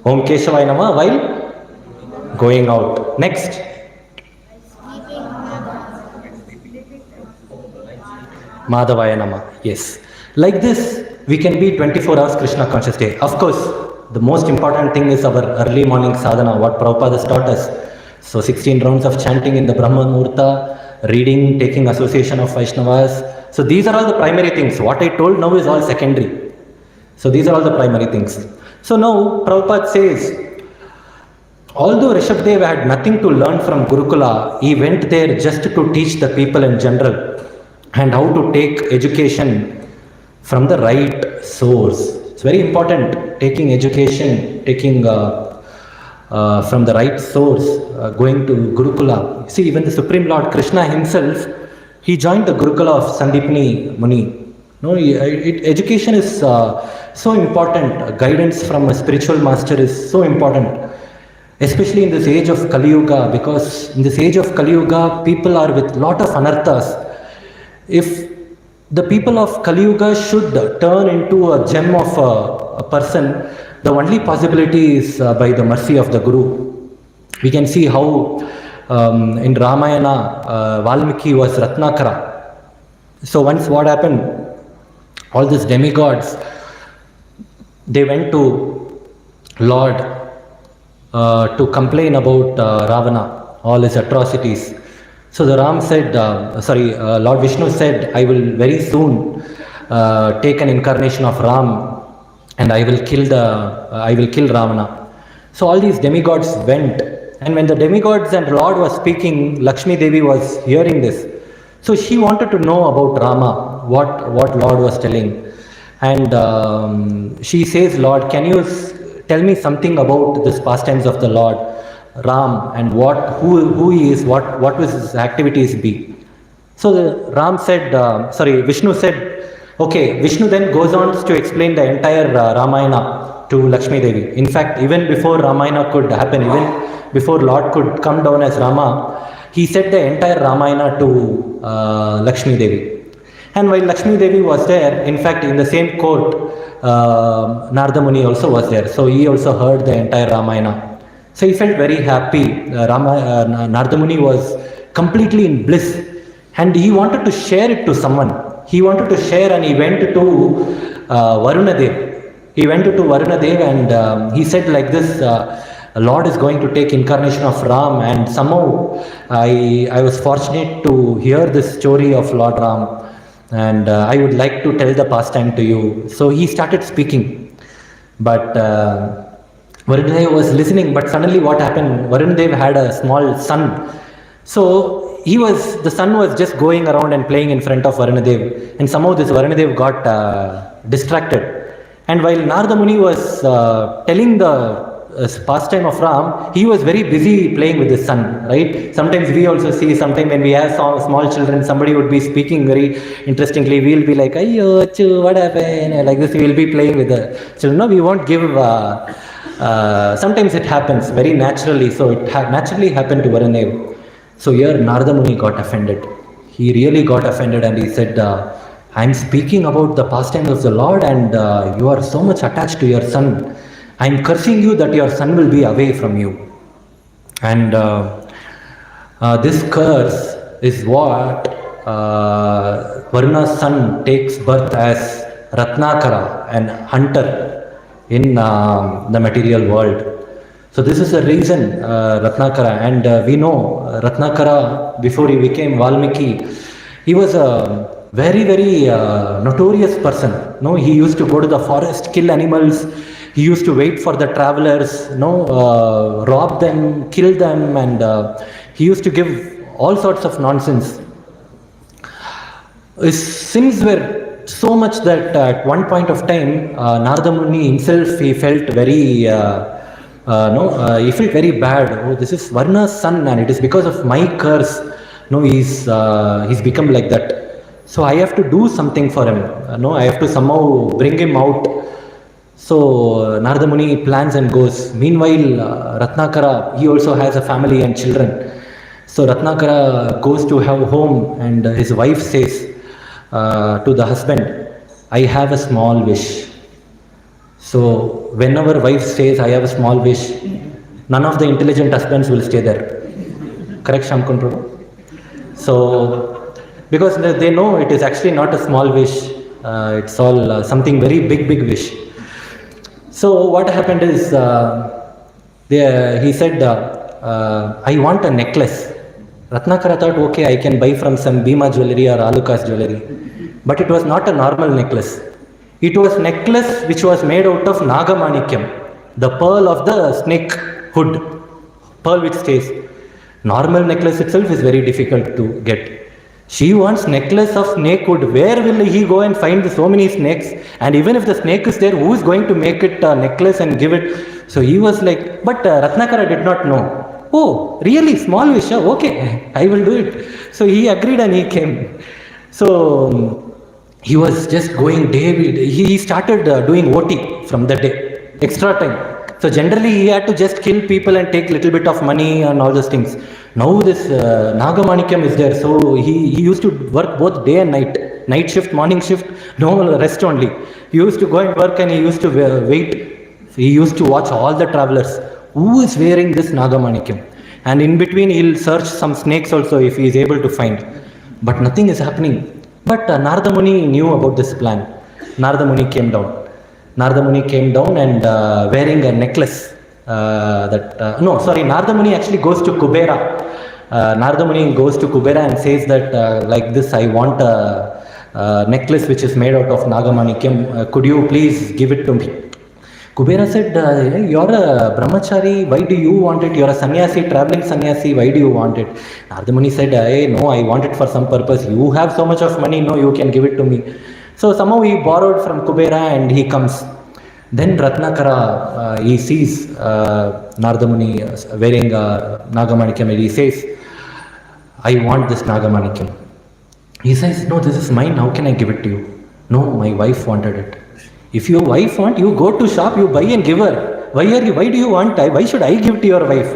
Om Keshavaya Namah while going out. Next. Madhavaya Namah. Yes. Like this, we can be 24 hours Krishna conscious day. Of course, the most important thing is our early morning sadhana, what Prabhupada has taught us. So 16 rounds of chanting in the Brahma Muhurta, reading, taking association of Vaishnavas. So these are all the primary things. What I told now is all secondary. So these are all the primary things. So now Prabhupada says, although Rishabhdev had nothing to learn from Gurukula, he went there just to teach the people in general and how to take education from the right source. It's very important, taking education, taking from the right source, going to Gurukula. See, even the Supreme Lord Krishna himself, he joined the Gurukula of Sandipani Muni. Education is so important. Guidance from a spiritual master is so important, especially in this age of Kali Yuga, because in this age of Kali Yuga, people are with lot of anarthas. If the people of Kali Yuga should turn into a gem of a person, the only possibility is by the mercy of the Guru. We can see how in Ramayana, Valmiki was Ratnakara. So once what happened? All these demigods, they went to Lord to complain about Ravana, all his atrocities. So the Ram said, Lord Vishnu said, I will very soon take an incarnation of Ram and I will kill Ravana. So all these demigods went, and when the demigods and Lord was speaking, Lakshmi Devi was hearing this. So she wanted to know about Rama, what Lord was telling. And she says, Lord, can you tell me something about this pastimes of the Lord, Ram, and who he is, what will his activities be? So Vishnu said, okay. Vishnu then goes on to explain the entire Ramayana to Lakshmi Devi. In fact, even before Ramayana could happen, even before Lord could come down as Rama, he said the entire Ramayana to Lakshmi Devi. And while Lakshmi Devi was there, in fact, in the same court, Narada Muni also was there. So he also heard the entire Ramayana. So he felt very happy. Narada Muni was completely in bliss. And he wanted to share it to someone. He wanted to share, and he went to Varuna Dev. He went to Varuna Dev and he said like this, Lord is going to take incarnation of Ram, and somehow I was fortunate to hear this story of Lord Ram, and I would like to tell the pastime to you. So he started speaking, but Varuna was listening, but suddenly what happened? Varuna had a small son. So the son was just going around and playing in front of Varuna, and somehow this Varuna got distracted. And while Narada Muni was telling the pastime of Ram, he was very busy playing with his son, right? Sometimes we also see, sometimes when we have small children, somebody would be speaking very interestingly, we'll be like, "Ayyo, achu, what happened?" Like this, we'll be playing with the children. No, we won't give... sometimes it happens very naturally, so it naturally happened to Varadev. So here Narada Muni got offended. He really got offended and he said, I'm speaking about the pastimes of the Lord and you are so much attached to your son. I'm cursing you that your son will be away from you. And this curse is what Varuna's son takes birth as Ratnakara, an hunter in the material world. So this is the reason Ratnakara, and we know Ratnakara, before he became Valmiki, he was a very notorious person. No, he used to go to the forest, kill animals. He used to wait for the travelers, rob them, kill them, and he used to give all sorts of nonsense. His sins were so much that at one point of time, Narada Muni himself, he felt very, he felt very bad. Oh, this is Varna's son, and it is because of my curse. No, he's become like that. So I have to do something for him. I have to somehow bring him out. So Narada Muni plans and goes. Meanwhile, Ratnakara, he also has a family and children. So Ratnakara goes to have home, and his wife says to the husband, I have a small wish. So whenever wife says, I have a small wish, none of the intelligent husbands will stay there. Correct, Shamkun Prabhu? So, because they know it is actually not a small wish, it's all something very big wish. So what happened is, he said, I want a necklace. Ratnakara thought, okay, I can buy from some Bhima jewelry or Alukas jewelry. But it was not a normal necklace. It was necklace which was made out of Nagamanikyam, the pearl of the snake hood, pearl which stays. Normal necklace itself is very difficult to get. She wants necklace of snake wood. Where will he go and find so many snakes? And even if the snake is there, who is going to make it a necklace and give it? So he was like, but Ratnakara did not know. Oh, really? Small wish? Okay, I will do it. So he agreed and he came. So he was just going he started doing OT from that day, extra time. So generally he had to just kill people and take little bit of money and all those things. Now this Nagamanikyam is there, so he used to work both day and night shift, morning shift, no rest only. He used to go and work and he used to wait. He used to watch all the travelers. Who is wearing this Nagamanikyam? And in between he'll search some snakes also if he is able to find. But nothing is happening. But Narada Muni knew about this plan. Narada Muni came down. Narada Muni came down and wearing a necklace. Narada Muni actually goes to Kubera. Narada Muni goes to Kubera and says that like this, I want a necklace which is made out of Nagamanikyam. Could you please give it to me? Kubera said, you're a brahmachari, why do you want it? You're a sannyasi, traveling sannyasi, why do you want it? Narada Muni said, no, I want it for some purpose. You have so much of money, no, you can give it to me. So somehow he borrowed from Kubera and he comes. Then Ratnakara, he sees Narada Muni wearing Nagamanikyam and he says, I want this Nagamanikyam. He says, no, this is mine, how can I give it to you? No, my wife wanted it. If your wife wants, you go to shop, you buy and give her. Why do you want? Why should I give to your wife?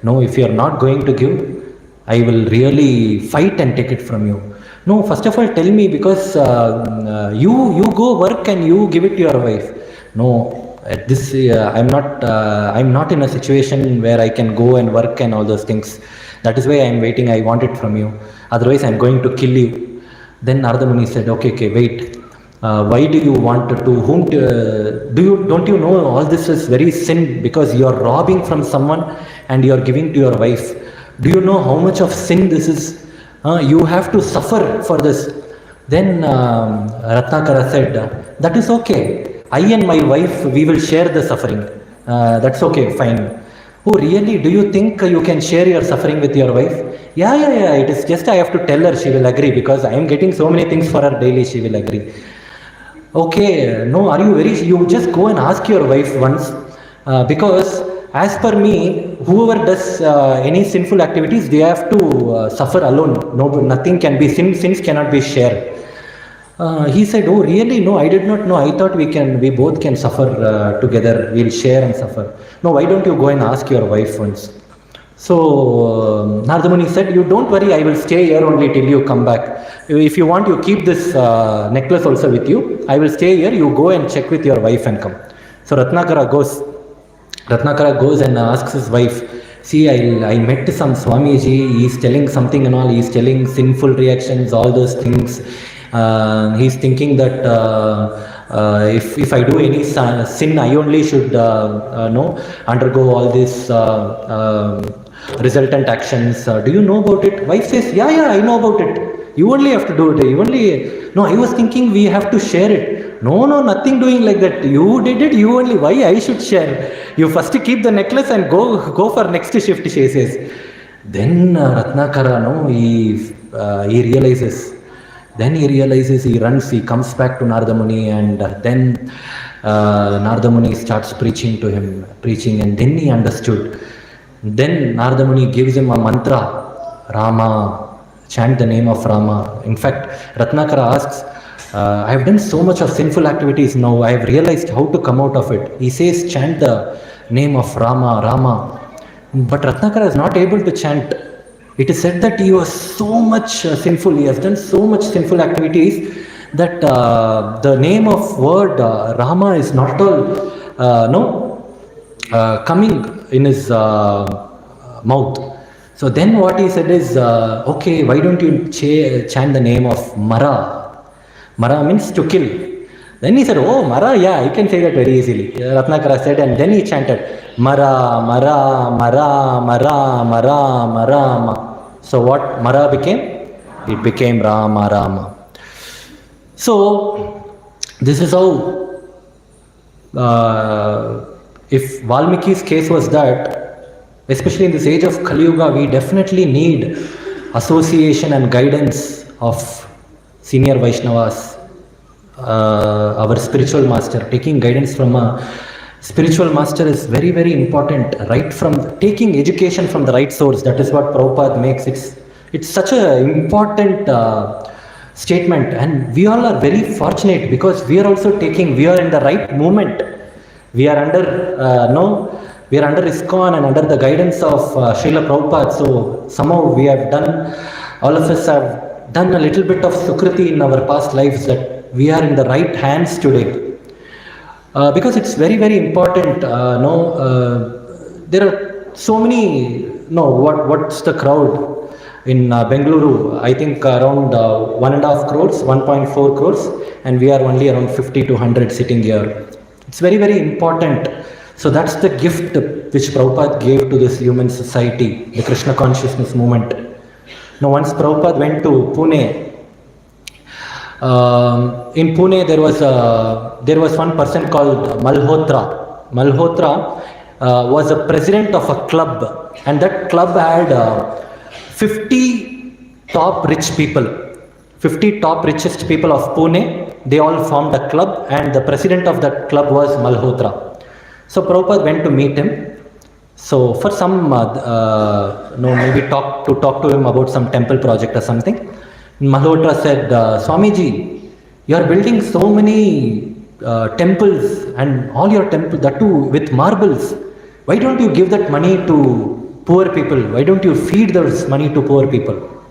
No, if you are not going to give, I will really fight and take it from you. No, first of all, tell me, because you go work and you give it to your wife. No, at this I'm not in a situation where I can go and work and all those things. That is why I am waiting. I want it from you. Otherwise, I am going to kill you. Then Narada Muni said, okay, wait. Why do you want to whom don't you know all this is very sin, because you are robbing from someone and you are giving to your wife? Do you know how much of sin this is? You have to suffer for this. Then Ratnakara said, that is okay. I and my wife, we will share the suffering. That's okay, fine. Oh, really? Do you think you can share your suffering with your wife? Yeah. It is just I have to tell her, she will agree, because I am getting so many things for her daily, she will agree. Okay, no, are you very, you just go and ask your wife once, because as per me, whoever does any sinful activities, they have to suffer alone. No, nothing can be, sins cannot be shared. He said, oh really? No, I did not know. I thought we both can suffer together. We'll share and suffer. No, why don't you go and ask your wife once? So Narada Muni said, you don't worry, I will stay here only till you come back. If you want, you keep this necklace also with you. I will stay here, you go and check with your wife and come. So Ratnakara goes and asks his wife, see, I met some Swamiji, he is telling something and all, he is telling sinful reactions, all those things. He is thinking that if I do any sin, I only should undergo all these resultant actions. Do you know about it? Wife says, yeah, I know about it. You only have to do it. No, I was thinking we have to share it. No, nothing doing like that. You did it, you only. Why I should share? You first keep the necklace and go for next shift, she says. Then Ratnakara, he realizes. Then he realizes, he runs, he comes back to Narada Muni, and then Narada Muni starts preaching to him, and then he understood. Then Narada Muni gives him a mantra, Rama, chant the name of Rama. In fact, Ratnakara asks, I have done so much of sinful activities now, I have realized how to come out of it. He says, chant the name of Rama. But Ratnakara is not able to chant. It is said that he was so much sinful, he has done so much sinful activities that the name of word Rama is not all coming in his mouth. So then what he said is, okay, why don't you chant the name of Mara? Mara means to kill. Then he said, oh, Mara, yeah, I can say that very easily. Ratnakara said, and then he chanted, Mara. So what Mara became? It became Rama. So this is how, if Valmiki's case was that, especially in this age of Kali Yuga, we definitely need association and guidance of senior Vaishnavas, our spiritual master. Taking guidance from a spiritual master is very, very important. Right from taking education from the right source, that is what Prabhupada makes. It's such an important statement, and we all are very fortunate because we are also we are in the right movement. We are under we are under Iskcon and under the guidance of Srila Prabhupada. So somehow we have done, all of us have done a little bit of sukriti in our past lives, that we are in the right hands today. Because it's very, very important. There are so many. What's the crowd in Bengaluru? I think around 1.5 crores, 1.4 crores, and we are only around 50 to 100 sitting here. It's very, very important. So that's the gift which Prabhupada gave to this human society, the Krishna consciousness movement. Now, once Prabhupada went to Pune. In Pune, there was one person called Malhotra. Malhotra was a president of a club, and that club had 50 top rich people, 50 top richest people of Pune. They all formed a club, and the president of that club was Malhotra. So Prabhupada went to meet him. So for some, maybe talk to him about some temple project or something. Malhotra said, Swamiji, you are building so many temples, and all your temples, that too with marbles. Why don't you give that money to poor people? Why don't you feed those money to poor people?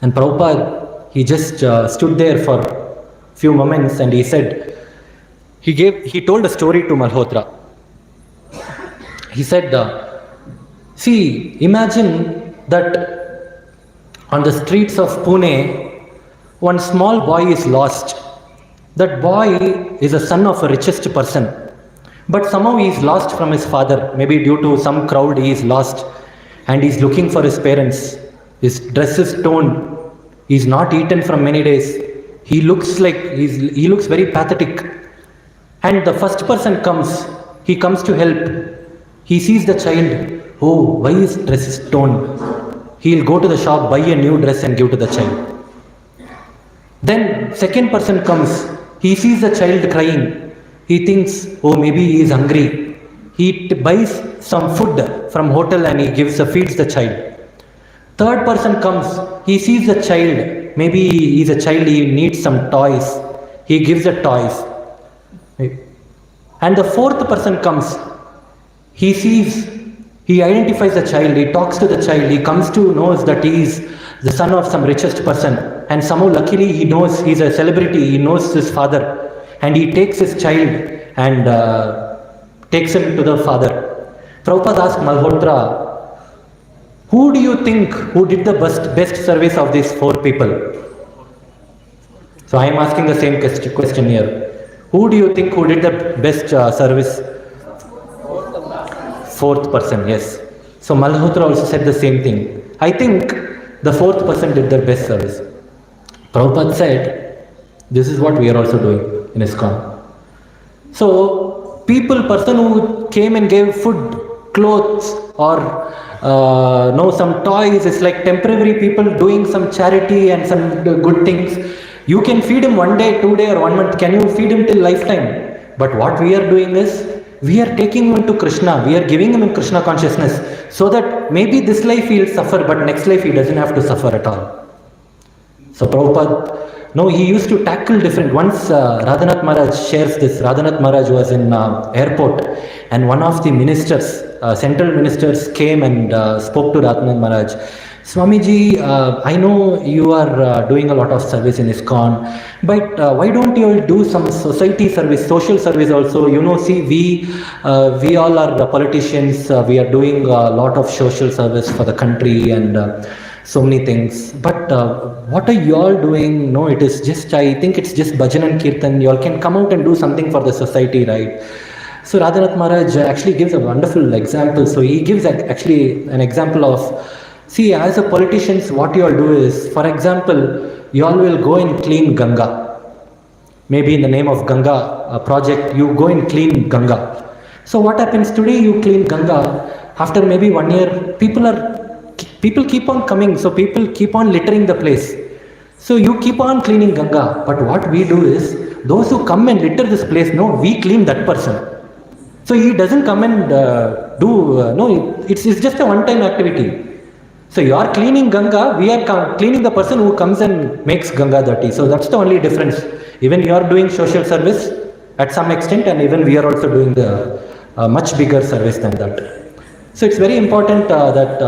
And Prabhupada, he just stood there for a few moments, and he said, he told a story to Malhotra. He said, see, imagine that on the streets of Pune, one small boy is lost. That boy is a son of a richest person. But somehow he is lost from his father. Maybe due to some crowd he is lost. And he is looking for his parents. His dress is torn. He is not eaten from many days. He looks very pathetic. And the first person comes he comes to help. He sees the child, oh, why his dress is torn? He'll go to the shop, buy a new dress and give to the child. Then second person comes, he sees the child crying. He thinks, oh, maybe he is hungry. He buys some food from hotel and he feeds the child. Third person comes, he sees the child, maybe he is a child, he needs some toys. He gives the toys. And the fourth person comes, he sees, he identifies the child, he talks to the child, he comes to knows that he is the son of some richest person, and somehow luckily he knows he's a celebrity, he knows his father, and he takes his child and takes him to the father. Prabhupada asked Malhotra, who do you think who did the best service of these four people? So I am asking the same question here. Who do you think who did the best service? Fourth person, yes. So Malhotra also said the same thing. I think the fourth person did the best service. Prabhupada said, this is what we are also doing in Iskcon. So person who came and gave food, clothes, or some toys, it's like temporary people doing some charity and some good things. You can feed him 1 day, 2 days or 1 month. Can you feed him till lifetime? But what we are doing is, we are taking him into Krishna. We are giving him in Krishna consciousness so that maybe this life he'll suffer, but next life he doesn't have to suffer at all. So Prabhupada, he used to tackle different. Once Radhanath Maharaj shares this. Radhanath Maharaj was in airport, and one of the ministers, central ministers, came and spoke to Radhanath Maharaj. Swamiji, I know you are doing a lot of service in Iskcon, but why don't you do some society service, social service also? See, we all are politicians, we are doing a lot of social service for the country and so many things. But what are you all doing? No, it is just, I think it's just bhajan and kirtan. You all can come out and do something for the society, right? So Radhanath Maharaj actually gives a wonderful example. So he gives actually an example of, see, as a politician, what you all do is, for example, you all will go and clean Ganga. Maybe in the name of Ganga project, you go and clean Ganga. So what happens today? You clean Ganga. After maybe 1 year, people keep on coming. So people keep on littering the place. So you keep on cleaning Ganga. But what we do is, those who come and litter this place, we clean that person. So he doesn't come and it's just a one-time activity. So you are cleaning Ganga, we are cleaning the person who comes and makes Ganga dirty. So that's the only difference. Even you are doing social service at some extent, and even we are also doing the much bigger service than that. So it's very important that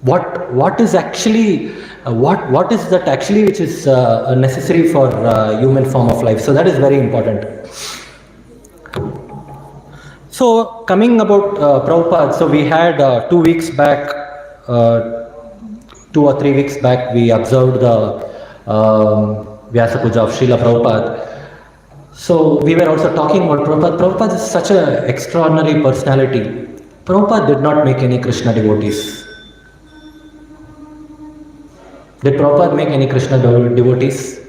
what is actually what is that actually which is necessary for human form of life. So that is very important. So coming about Prabhupada, so we had 2 weeks back, 2 or 3 weeks back, we observed the Vyasa Puja of Srila Prabhupada. So we were also talking about Prabhupada. Prabhupada is such an extraordinary personality. Prabhupada did not make any Krishna devotees. Did Prabhupada make any Krishna devotees?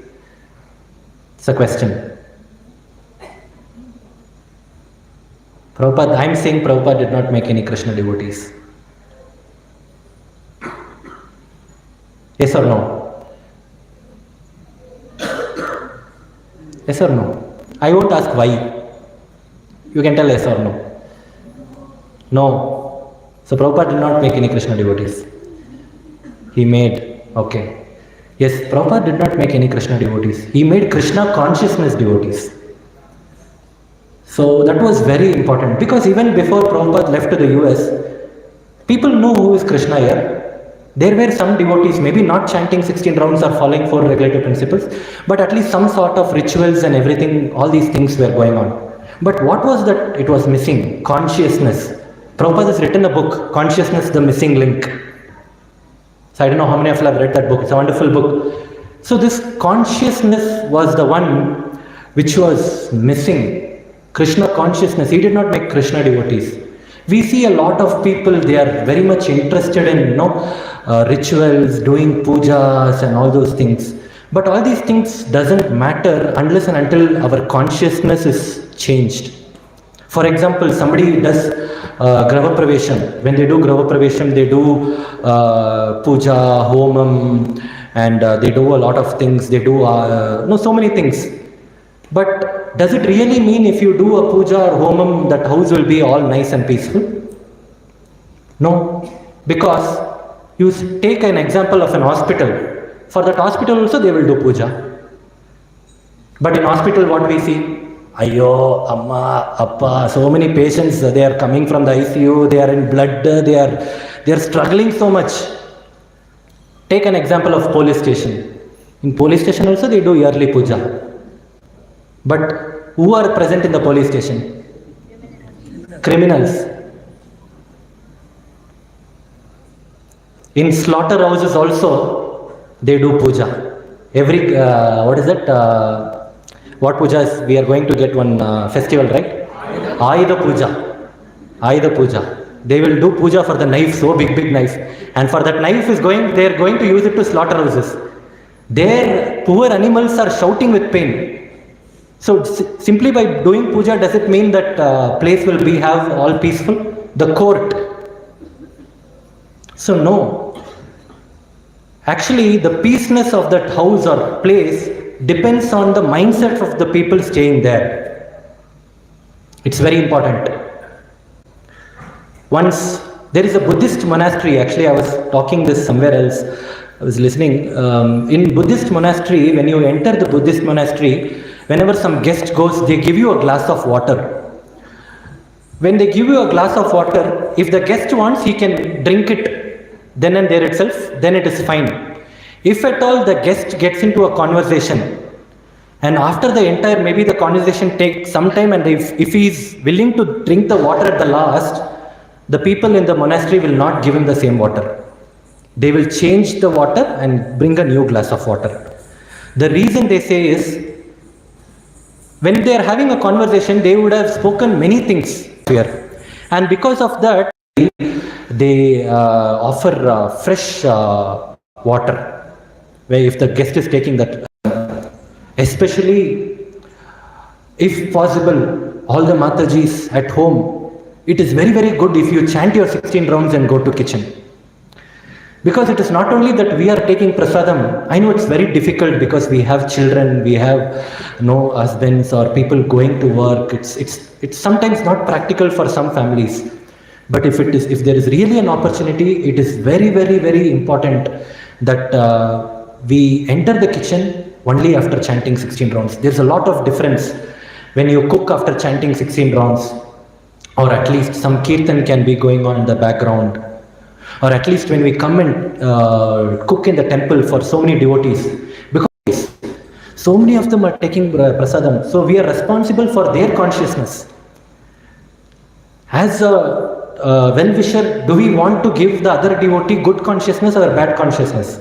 It's a question. Prabhupada, I'm saying Prabhupada did not make any Krishna devotees. Yes or no? Yes or no? I won't ask why. You can tell yes or no. No. So Prabhupada did not make any Krishna devotees. He made, okay. Yes, Prabhupada did not make any Krishna devotees. He made Krishna consciousness devotees. So that was very important, because even before Prabhupada left to the US, people know who is Krishna here. There were some devotees, maybe not chanting 16 rounds or following 4 regulative principles, but at least some sort of rituals and everything, all these things were going on. But what was that it was missing? Consciousness. Prabhupada has written a book, Consciousness, the Missing Link. So I don't know how many of you have read that book. It's a wonderful book. So this consciousness was the one which was missing. Krishna consciousness. He did not make Krishna devotees. We see a lot of people, they are very much interested in rituals, doing pujas and all those things. But all these things doesn't matter unless and until our consciousness is changed. For example, somebody does Grava Pravesham. When they do Grava Pravesham, they do puja, homam, and they do a lot of things. They do so many things. But does it really mean if you do a puja or homam, that house will be all nice and peaceful? No, because you take an example of an hospital. For that hospital also they will do puja. But in hospital what we see? Ayo, amma, appa, so many patients, they are coming from the ICU, they are in blood, they are struggling so much. Take an example of police station. In police station also they do yearly puja. But who are present in the police station? Criminals. In slaughterhouses also they do puja. Every, what pujas? We are going to get one festival, right? Ayudha Puja. Ayudha Puja. They will do puja for the knife, so big knife. And for that knife they are going to use it to slaughterhouses. Their poor animals are shouting with pain. So simply by doing puja, does it mean that place will have all peaceful? The court. So no. Actually, the peaceness of that house or place depends on the mindset of the people staying there. It's very important. Once there is a Buddhist monastery. Actually, I was talking this somewhere else. I was listening. In Buddhist monastery, when you enter the Buddhist monastery, whenever some guest goes, they give you a glass of water. When they give you a glass of water, if the guest wants, he can drink it then and there itself, then it is fine. If at all the guest gets into a conversation, and after the entire, maybe the conversation takes some time, and if he is willing to drink the water at the last, the people in the monastery will not give him the same water. They will change the water and bring a new glass of water. The reason they say is, when they are having a conversation, they would have spoken many things here. And because of that, they offer fresh water. Where if the guest is taking that, especially if possible, all the Matajis at home, it is very good if you chant your 16 rounds and go to kitchen. Because it is not only that we are taking prasadam. I know it's very difficult because we have children, we have no husbands or people going to work. It's sometimes not practical for some families. But if there is really an opportunity, it is very important that we enter the kitchen only after chanting 16 rounds. There's a lot of difference when you cook after chanting 16 rounds, or at least some kirtan can be going on in the background, or at least when we come and cook in the temple for so many devotees, because so many of them are taking prasadam, so we are responsible for their consciousness. As a well-wisher, do we want to give the other devotee good consciousness or bad consciousness?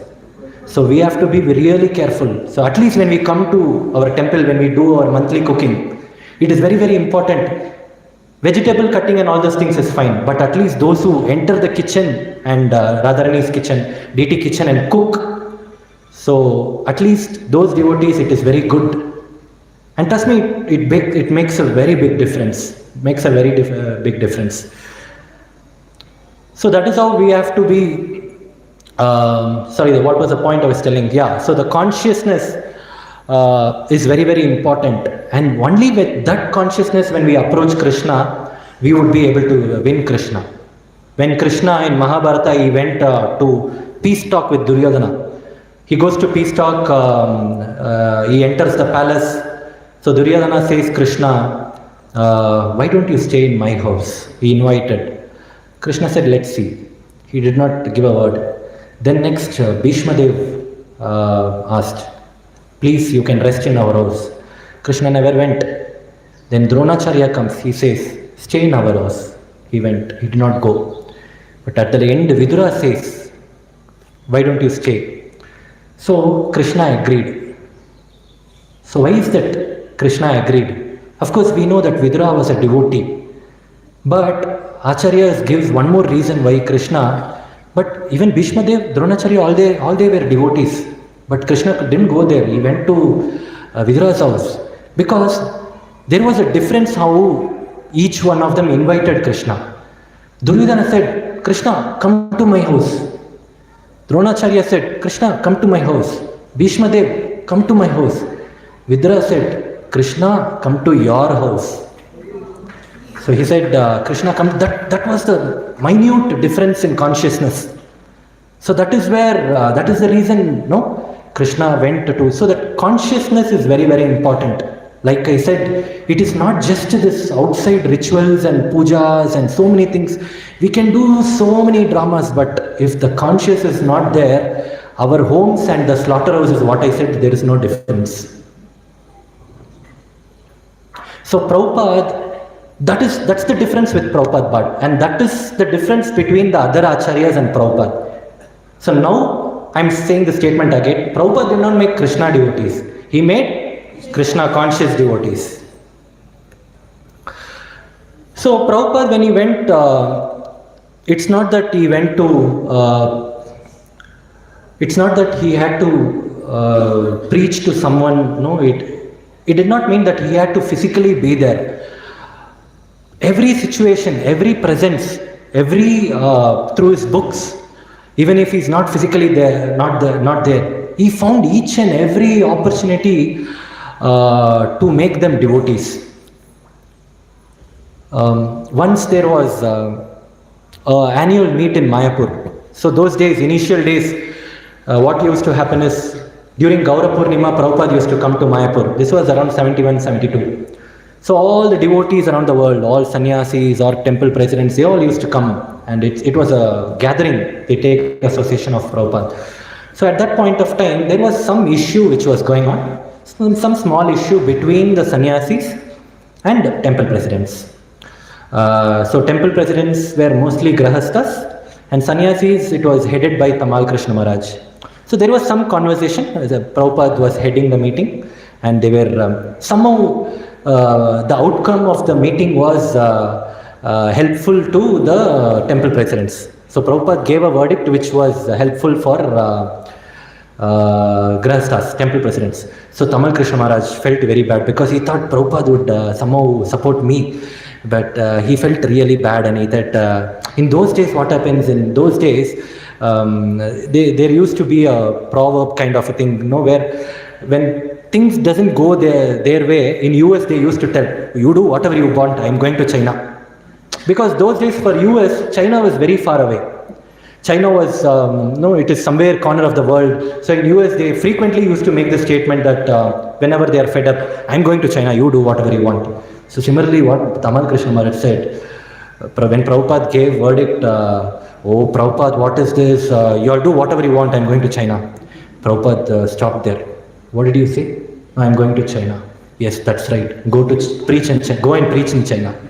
So we have to be really careful. So at least when we come to our temple, when we do our monthly cooking, it is very important. Vegetable cutting and all those things is fine, but at least those who enter the kitchen and Radharani's kitchen, DT kitchen and cook, so at least those devotees, it is very good. And trust me, it makes a very big difference. Makes a very big difference. So that is how we have to be. What was the point I was telling? Yeah, so the consciousness is very important, and only with that consciousness, when we approach Krishna, we would be able to win Krishna. When Krishna in Mahabharata, he went to peace talk with Duryodhana. He goes to peace talk, he enters the palace. So Duryodhana says, Krishna, why don't you stay in my house? He invited. Krishna said, let's see. He did not give a word. Then next, Bhishma Dev asked, please, you can rest in our house. Krishna never went. Then Dronacharya comes, he says, stay in our house. He went, he did not go. But at the end, Vidura says, why don't you stay? So Krishna agreed. So why is that Krishna agreed? Of course, we know that Vidura was a devotee. But Acharya gives one more reason why Krishna. But even Bhishma Dev, Dronacharya, all they were devotees. But Krishna didn't go there. He went to Vidura's house because there was a difference how each one of them invited Krishna. Duryodhana said, Krishna, come to my house. Dronacharya said, Krishna, come to my house. Bhishma Dev, come to my house. Vidura said, Krishna, come to your house. So he said, Krishna, come. That was the minute difference in consciousness. So that is where, that is the reason, no? Krishna went to, so that consciousness is very, very important. Like I said, it is not just this outside rituals and pujas and so many things. We can do so many dramas, but if the conscious is not there, our homes and the slaughterhouses, what I said, there is no difference. So Prabhupada, that's the difference with Prabhupada Bhatt, and that is the difference between the other acharyas and Prabhupada. So now I am saying the statement again. Prabhupada did not make Krishna devotees. He made Krishna conscious devotees. So Prabhupada, when he went, it's not that he went to, it's not that he had to preach to someone. No, it did not mean that he had to physically be there. Every situation, every presence, every through his books, even if he's not physically there, not there, he found each and every opportunity to make them devotees. Once there was an annual meet in Mayapur. So those days, initial days, what used to happen is during Gaura Purnima, Prabhupada used to come to Mayapur. This was around 71, 72. So all the devotees around the world, all sannyasis or temple presidents, they all used to come, and it was a gathering. They take association of Prabhupada. So at that point of time, there was some issue which was going on, some small issue between the sannyasis and temple presidents. So temple presidents were mostly grahasthas, and sannyasis, it was headed by Tamal Krishna Maharaj. So there was some conversation. Prabhupada was heading the meeting, and they were somehow. The outcome of the meeting was helpful to the temple presidents. So Prabhupada gave a verdict which was helpful for Grahasthas, temple presidents. So Tamal Krishna Maharaj felt very bad because he thought Prabhupada would somehow support me, but he felt really bad, and he thought in those days, what happens in those days, there used to be a proverb kind of a thing, where when things doesn't go their way, in US they used to tell, you do whatever you want, I'm going to China. Because those days for US, China was very far away. China was, it is somewhere corner of the world. So in US they frequently used to make the statement that whenever they are fed up, I'm going to China, you do whatever you want. So similarly what Tamal Krishna Maharaj said, when Prabhupada gave verdict, oh Prabhupada, what is this, you all do whatever you want, I'm going to China. Prabhupada stopped there. What did you say? I'm going to China. Yes, that's right. Go and preach in China.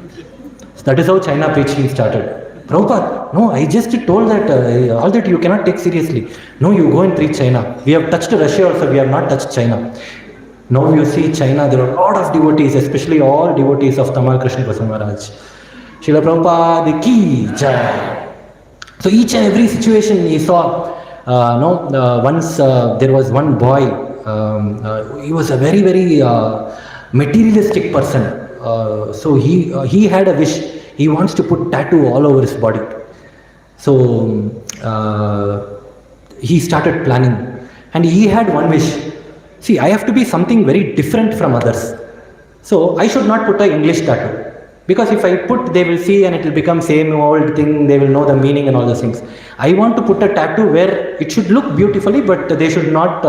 So that is how China preaching started. Prabhupada, no, I just told that all that you cannot take seriously. No, you go and preach China. We have touched Russia also, we have not touched China. Now you see China, there are a lot of devotees, especially all devotees of Tamal Krishna Maharaj. Srila Prabhupada ki jai. So each and every situation he saw, once there was one boy, he was a very, very materialistic person. So he had a wish. He wants to put tattoo all over his body. So he started planning, and he had one wish. See, I have to be something very different from others. So I should not put an English tattoo. Because if I put, they will see and it will become same old thing, they will know the meaning and all those things. I want to put a tattoo where it should look beautifully, but they should not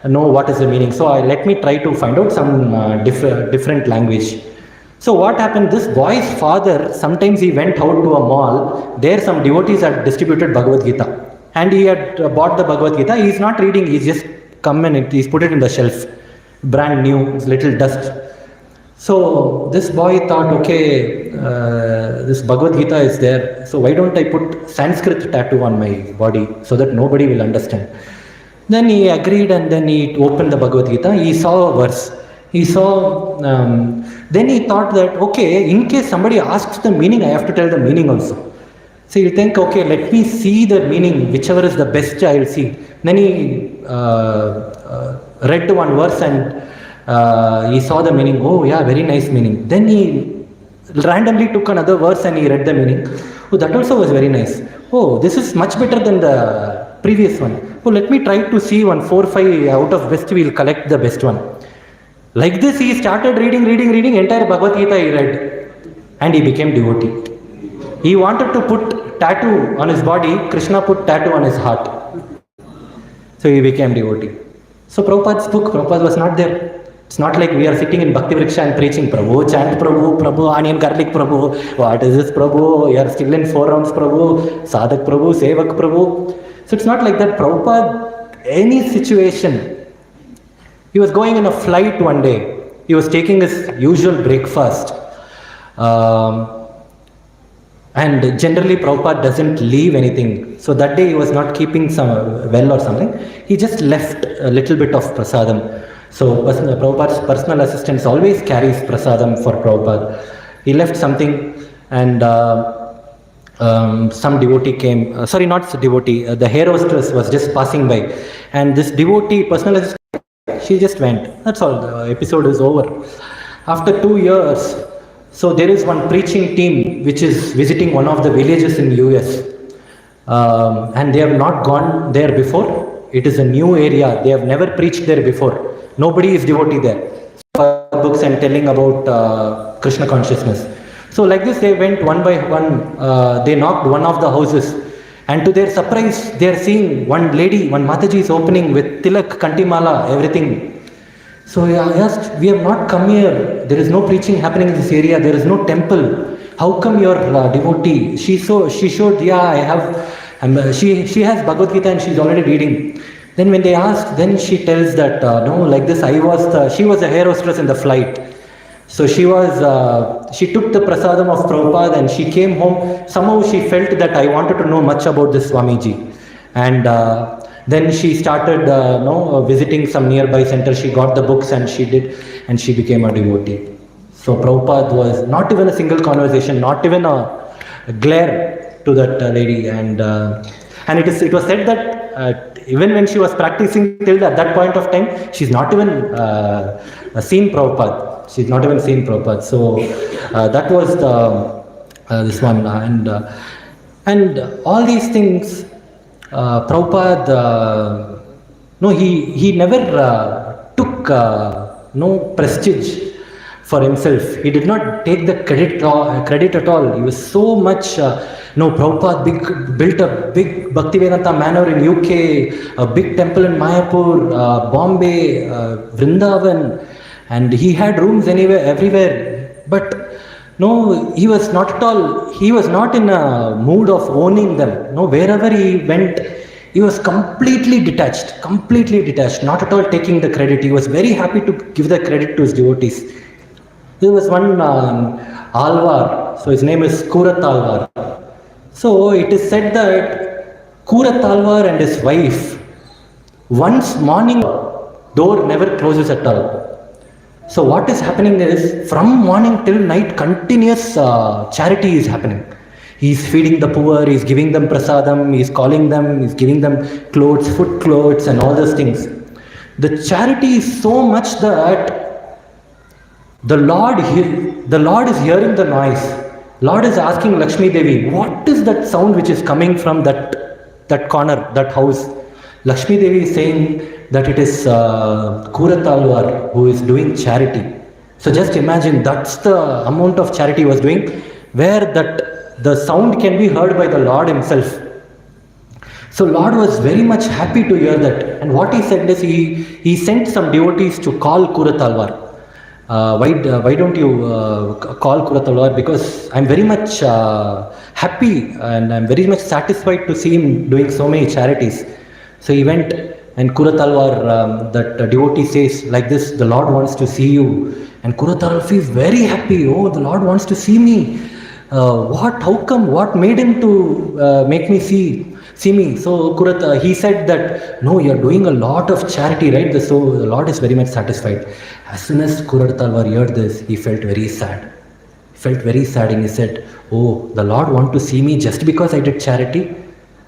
know what is the meaning. So let me try to find out some different language. So what happened, this boy's father, sometimes he went out to a mall, there some devotees had distributed Bhagavad Gita. And he had bought the Bhagavad Gita, he is not reading, he's just come and he's put it in the shelf. Brand new, little dust. So this boy thought, okay, this Bhagavad Gita is there, so why don't I put Sanskrit tattoo on my body so that nobody will understand. Then he agreed, and then he opened the Bhagavad Gita, he saw a verse. He saw, then he thought that, okay, in case somebody asks the meaning, I have to tell the meaning also. So he'll think, okay, let me see the meaning, whichever is the best I'll see. Then he read one verse and he saw the meaning. Oh yeah, very nice meaning. Then he randomly took another verse and he read the meaning. Oh, that also was very nice. Oh, this is much better than the previous one. Oh, let me try to see 1, 4, 5 out of best. We'll collect the best one. Like this, he started reading entire Bhagavad Gita he read, and he became devotee. He wanted to put tattoo on his body. Krishna put tattoo on his heart. So he became devotee. So Prabhupada's book, Prabhupada was not there. It's not like we are sitting in Bhakti Vriksha and preaching, Prabhu, chant Prabhu, Prabhu, onion garlic Prabhu, what is this Prabhu, you are still in 4 rounds Prabhu, Sadhak Prabhu, Sevak Prabhu. So it's not like that. Prabhupada, any situation, he was going in a flight one day, he was taking his usual breakfast. And generally Prabhupada doesn't leave anything. So that day he was not keeping some well or something. He just left a little bit of prasadam. So Prabhupada's personal assistant always carries prasadam for Prabhupada. He left something and some devotee came, sorry, not devotee, the hair hostess was just passing by. And this devotee, personal assistant, she just went. That's all, the episode is over. After 2 years, so there is one preaching team which is visiting one of the villages in US. And they have not gone there before. It is a new area. They have never preached there before. Nobody is devotee there. Books and telling about Krishna consciousness. So like this, they went one by one. They knocked one of the houses. And to their surprise, they are seeing one lady, one Mataji is opening with tilak, kantimala, everything. So I asked, we have not come here. There is no preaching happening in this area. There is no temple. How come you are devotee? She showed, yeah, I have. She has Bhagavad Gita and she's already reading. Then when they asked, then she tells that no, like this, she was a hair hostess in the flight. So she took the prasadam of Prabhupada and she came home. Somehow she felt that I wanted to know much about this Swamiji. And then she started visiting some nearby center. She got the books and she became a devotee. So Prabhupada was not even a single conversation, not even a glare to that lady. And it was said that even when she was practicing till at that point of time, she's not even seen Prabhupada. She's not even seen Prabhupada. So that was this one. And all these things, Prabhupada, he never took prestige for himself. He did not take the credit at all. He was so much, Prabhupada built a big Bhaktivedanta manor in UK, a big temple in Mayapur, Bombay, Vrindavan, and he had rooms everywhere. But no, he was not at all, he was not in a mood of owning them. No, wherever he went, he was completely detached, not at all taking the credit. He was very happy to give the credit to his devotees. There was one Alvar, so his name is Kurat Alvar. So it is said that Kurat Alvar and his wife, once morning, door never closes at all. So what is happening is, from morning till night, continuous charity is happening. He is feeding the poor, he is giving them prasadam, he is calling them, he is giving them clothes, foot clothes and all those things. The charity is so much that the Lord is hearing the noise. Lord is asking Lakshmi Devi, what is that sound which is coming from that corner, that house? Lakshmi Devi is saying that it is Kurat Alvar who is doing charity. So just imagine, that's the amount of charity he was doing, where the sound can be heard by the Lord himself. So Lord was very much happy to hear that. And what he said is, he sent some devotees to call Kurat Alvar. Why don't you call Kurat Alvar? Because I'm very much happy and I'm very much satisfied to see him doing so many charities. So he went, and Kurat Alvar, that devotee says like this, the Lord wants to see you. And Kurat Alvar feels very happy. Oh, the Lord wants to see me. How come? What made him to make me see me? So he said that, no, you're doing a lot of charity, right? So the Lord is very much satisfied. As soon as Kurat Alvar heard this, he felt very sad. He felt very sad and he said, "Oh, the Lord want to see me just because I did charity?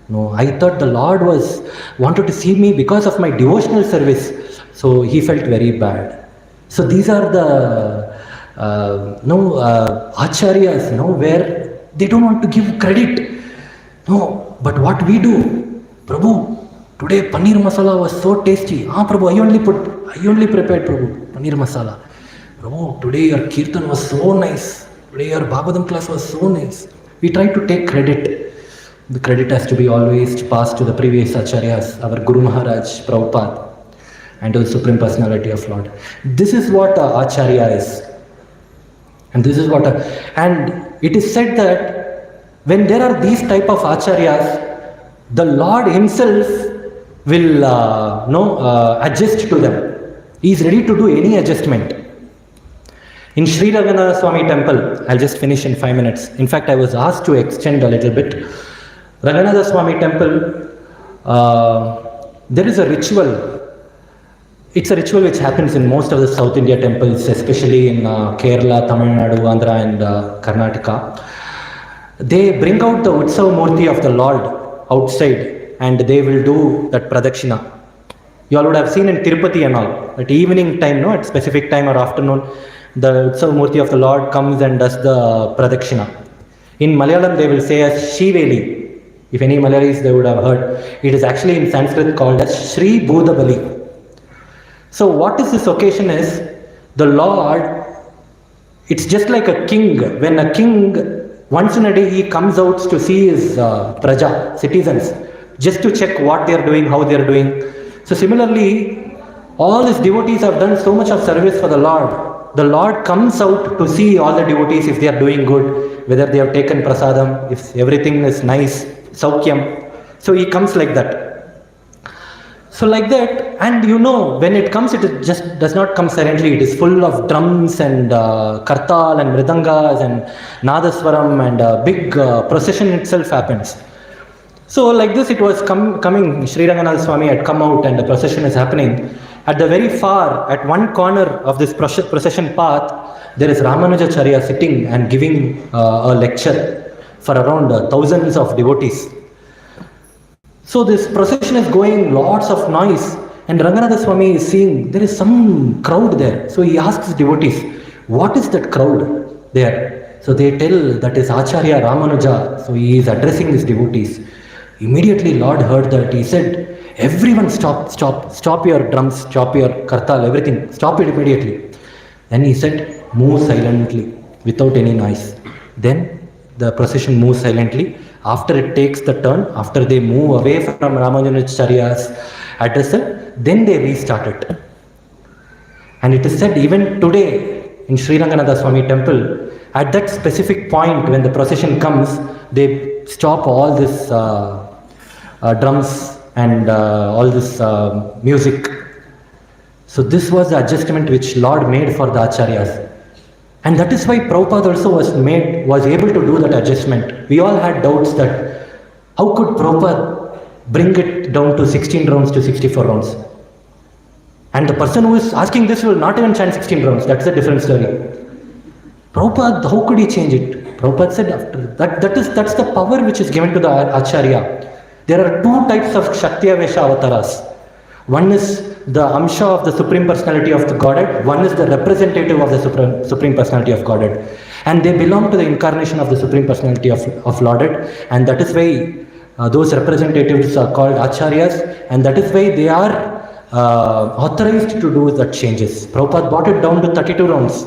No, I thought the Lord wanted to see me because of my devotional service." So he felt very bad. So these are the acharyas, where they don't want to give credit. No, but what we do, Prabhu, today paneer masala was so tasty. Prabhu, I only prepared, Prabhu, paneer masala. Prabhu, today your kirtan was so nice. Today your Bhagavatam class was so nice. We try to take credit. The credit has to be always passed to the previous acharyas, our Guru Maharaj, Prabhupada, and to the Supreme Personality of Lord. This is what acharya is. And this is and it is said that when there are these type of acharyas, the Lord himself will adjust to them. He is ready to do any adjustment. In Sri Raghunath Swami temple, I'll just finish in 5 minutes. In fact, I was asked to extend a little bit. Raghunath Swami temple, there is a ritual. It's a ritual which happens in most of the South India temples, especially in Kerala, Tamil Nadu, Andhra and Karnataka. They bring out the Utsav Murti of the Lord outside and they will do that Pradakshina. You all would have seen in Tirupati and all, at evening time, at specific time or afternoon, the Utsav Murti of the Lord comes and does the Pradakshina. In Malayalam they will say as Shiveli. If any Malayalis they would have heard. It is actually in Sanskrit called as Shri Bhudabali. So what is this occasion is, the Lord, it's just like a king. When a king, once in a day he comes out to see his praja, citizens, just to check what they are doing, how they are doing. So similarly, all his devotees have done so much of service for the Lord. The Lord comes out to see all the devotees if they are doing good, whether they have taken prasadam, if everything is nice, saukyam. So he comes like that. So like that, and when it comes, it just does not come silently. It is full of drums and kartal and mridangas and nadaswaram, and a big procession itself happens. So like this, it was coming. Sri Ranganath Swami had come out and the procession is happening. At the very far, at one corner of this procession path, there is Ramanujacharya sitting and giving a lecture for around thousands of devotees. So this procession is going, lots of noise, and Ranganatha Swami is seeing there is some crowd there. So he asks his devotees, what is that crowd there? So they tell that is Acharya Ramanuja. So he is addressing his devotees. Immediately Lord heard that. He said, everyone stop your drums, stop your kartal, everything, stop it immediately. Then he said, move silently, without any noise. Then the procession moves silently. After it takes the turn, after they move away from Ramanujacharya's address, then they restart it. And it is said even today in Sri Ranganatha Swami temple, at that specific point when the procession comes, they stop all this drums and all this music. So this was the adjustment which Lord made for the acharyas. And that is why Prabhupada also was able to do that adjustment. We all had doubts that how could Prabhupada bring it down to 16 rounds to 64 rounds? And the person who is asking this will not even chant 16 rounds. That's a different story. Prabhupada, how could he change it? Prabhupada said after that's the power which is given to the Acharya. There are two types of Shaktiyavesha avatars. One is the Amsha of the Supreme Personality of the Godhead. One is the representative of the Supreme Personality of Godhead. And they belong to the incarnation of the Supreme Personality of Lordhead. And that is why those representatives are called Acharyas. And that is why they are authorized to do the changes. Prabhupada brought it down to 32 rounds.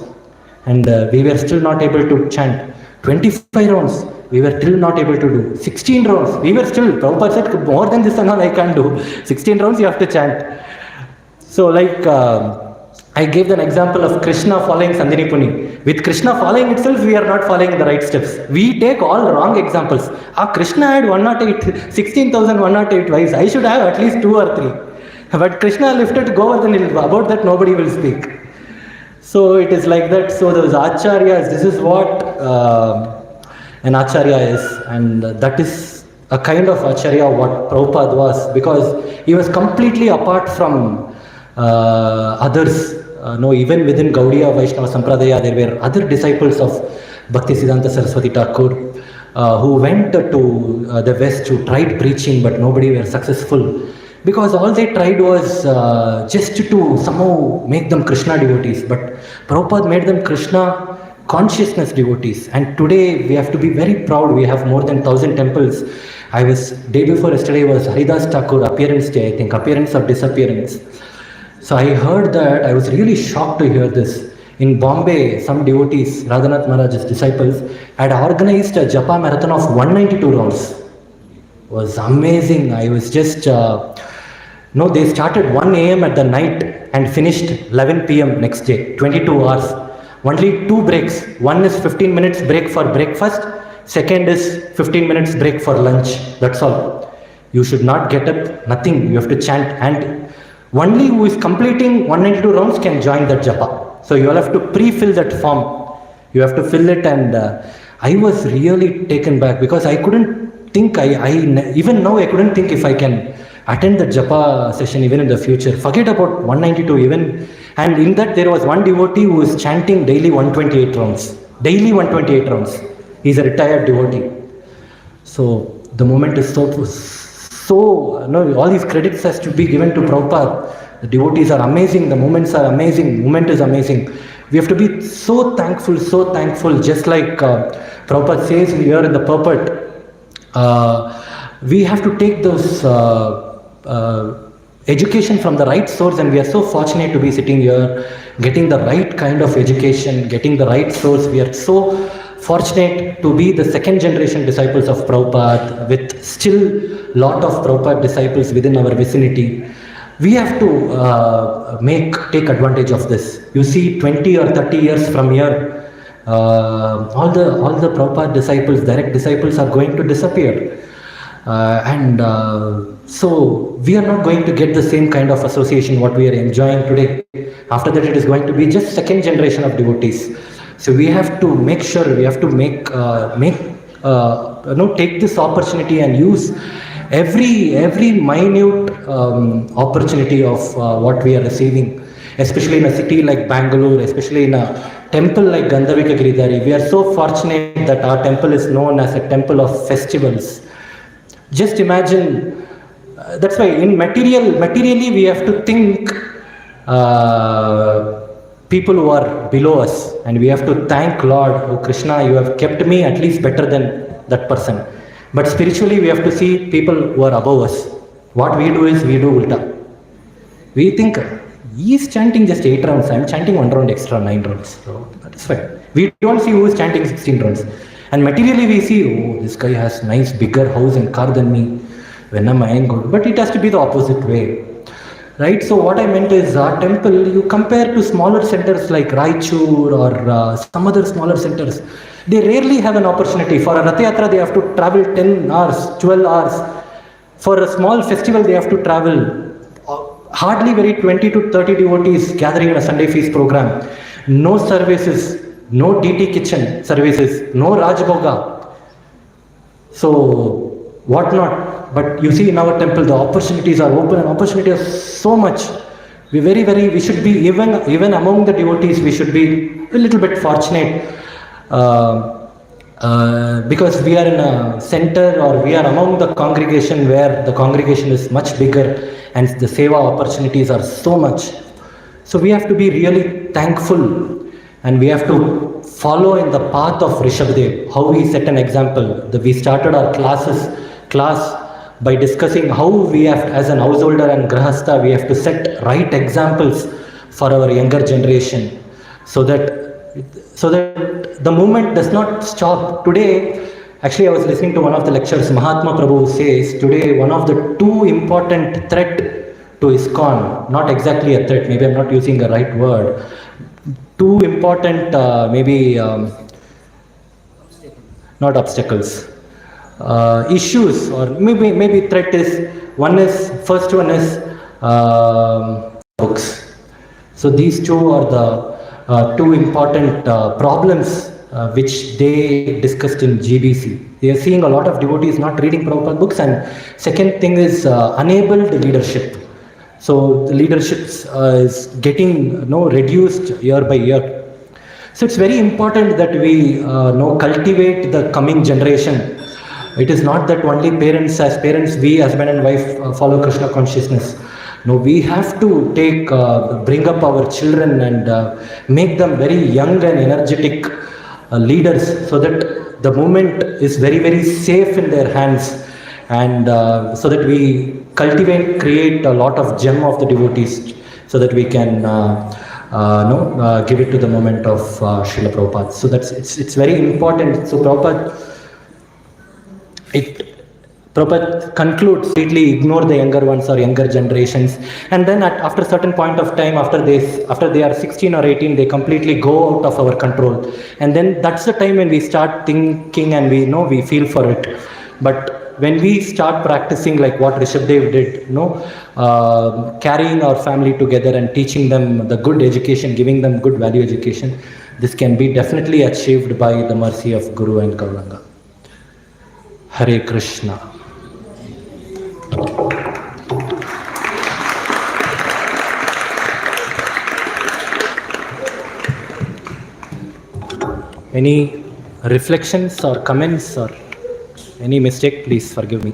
And we were still not able to chant. 25 rounds, we were still not able to do. 16 rounds, we were still, Prabhupada said, more than this and all I can't do. 16 rounds you have to chant. So like, I gave an example of Krishna following Sandini Puni. With Krishna following itself, we are not following the right steps. We take all wrong examples. Krishna had 16,108 wives. I should have at least 2 or 3. But Krishna lifted Govardhan hill. About that nobody will speak. So it is like that. So those acharyas, this is what an acharya is. And that is a kind of acharya what Prabhupada was. Because he was completely apart from others no, even within Gaudiya Vaishnava Sampradaya, there were other disciples of Bhaktisiddhanta Saraswati Thakur who went to the West, who tried preaching, but nobody were successful. Because all they tried was just to somehow make them Krishna devotees. But Prabhupada made them Krishna consciousness devotees. And today we have to be very proud. We have more than 1,000 temples. Day before yesterday was Haridas Thakur Appearance Day, I think, appearance or disappearance. So I heard that, I was really shocked to hear this. In Bombay, some devotees, Radhanath Maharaj's disciples, had organized a Japa marathon of 192 rounds. It was amazing. I was just... No, they started 1 a.m. at the night and finished 11 p.m. next day, 22 hours. Only 2 breaks. One is 15 minutes break for breakfast. Second is 15 minutes break for lunch. That's all. You should not get up, nothing. You have to chant. And only who is completing 192 rounds can join that japa. So you all have to pre-fill that form. You have to fill it, and I was really taken back because I couldn't think, even now I couldn't think if I can attend the japa session even in the future. Forget about 192 even. And in that there was one devotee who is chanting daily 128 rounds. Daily 128 rounds. He's a retired devotee. So the moment is all these credits has to be given to Prabhupada. The devotees are amazing. The moments are amazing. Moment is amazing. We have to be so thankful, just like Prabhupada says here in the purport. We have to take those education from the right source, and we are so fortunate to be sitting here, getting the right kind of education, getting the right source. We are so fortunate to be the second generation disciples of Prabhupada, with still lot of Prabhupada disciples within our vicinity. We have to take advantage of this. You see, 20 or 30 years from here, all the Prabhupada disciples, direct disciples, are going to disappear. So we are not going to get the same kind of association what we are enjoying today. After that, it is going to be just second generation of devotees. So we have to make sure, we have to take this opportunity and use every minute opportunity of what we are receiving, especially in a city like Bangalore, especially in a temple like Gandhavika Giridhari. We are so fortunate that our temple is known as a temple of festivals. Just imagine, that's why in materially we have to think people who are below us, and we have to thank Lord, oh Krishna, you have kept me at least better than that person. But spiritually we have to see people who are above us. What we do is we do ulta. We think he is chanting just 8 rounds, I am chanting 1 round extra, 9 rounds. So that's fine. We don't see who is chanting 16 rounds. And materially we see, oh, this guy has nice bigger house and car than me. When am I good? But it has to be the opposite way. Right? So what I meant is our temple, you compare to smaller centers like Raichur or some other smaller centers, they rarely have an opportunity. For a Rath Yatra, they have to travel 10 hours, 12 hours. For a small festival, they have to travel hardly very 20 to 30 devotees gathering in a Sunday feast program. No services, no DT kitchen services, no Rajbhoga. So what not? But you see in our temple, the opportunities are open, and opportunities are so much. We should be, even among the devotees, we should be a little bit fortunate because we are in a center, or we are among the congregation where the congregation is much bigger and the seva opportunities are so much. So we have to be really thankful, and we have to follow in the path of Rishabhdev, how he set an example. We started our class by discussing how we have, as an householder and grahastha, we have to set right examples for our younger generation, so that the movement does not stop. Today, actually I was listening to one of the lectures, Mahatma Prabhu says, today one of the 2 important threat to Iskcon, not exactly a threat, maybe I'm not using the right word, 2 important not obstacles, issues, or maybe threat is, first one is books. So these 2 are the 2 important problems which they discussed in GBC. They are seeing a lot of devotees not reading Prabhupada books, and second thing is unenabled leadership. So the leadership is getting reduced year by year. So it's very important that we cultivate the coming generation. It is not that only parents, as parents, we husband and wife follow Krishna consciousness. No, we have to bring up our children and make them very young and energetic leaders, so that the movement is very, very safe in their hands, and so that we create a lot of gem of the devotees, so that we can give it to the moment of Srila Prabhupada. So it's very important. So Prabhupada concludes, completely ignore the younger ones or younger generations, and then after a certain point of time, after they are 16 or 18, they completely go out of our control, and then that's the time when we start thinking and we feel for it. But when we start practicing like what Rishabdev did, carrying our family together and teaching them the good education, giving them good value education, this can be definitely achieved by the mercy of Guru and Gauranga. Hare Krishna. Any reflections or comments or any mistake, please forgive me.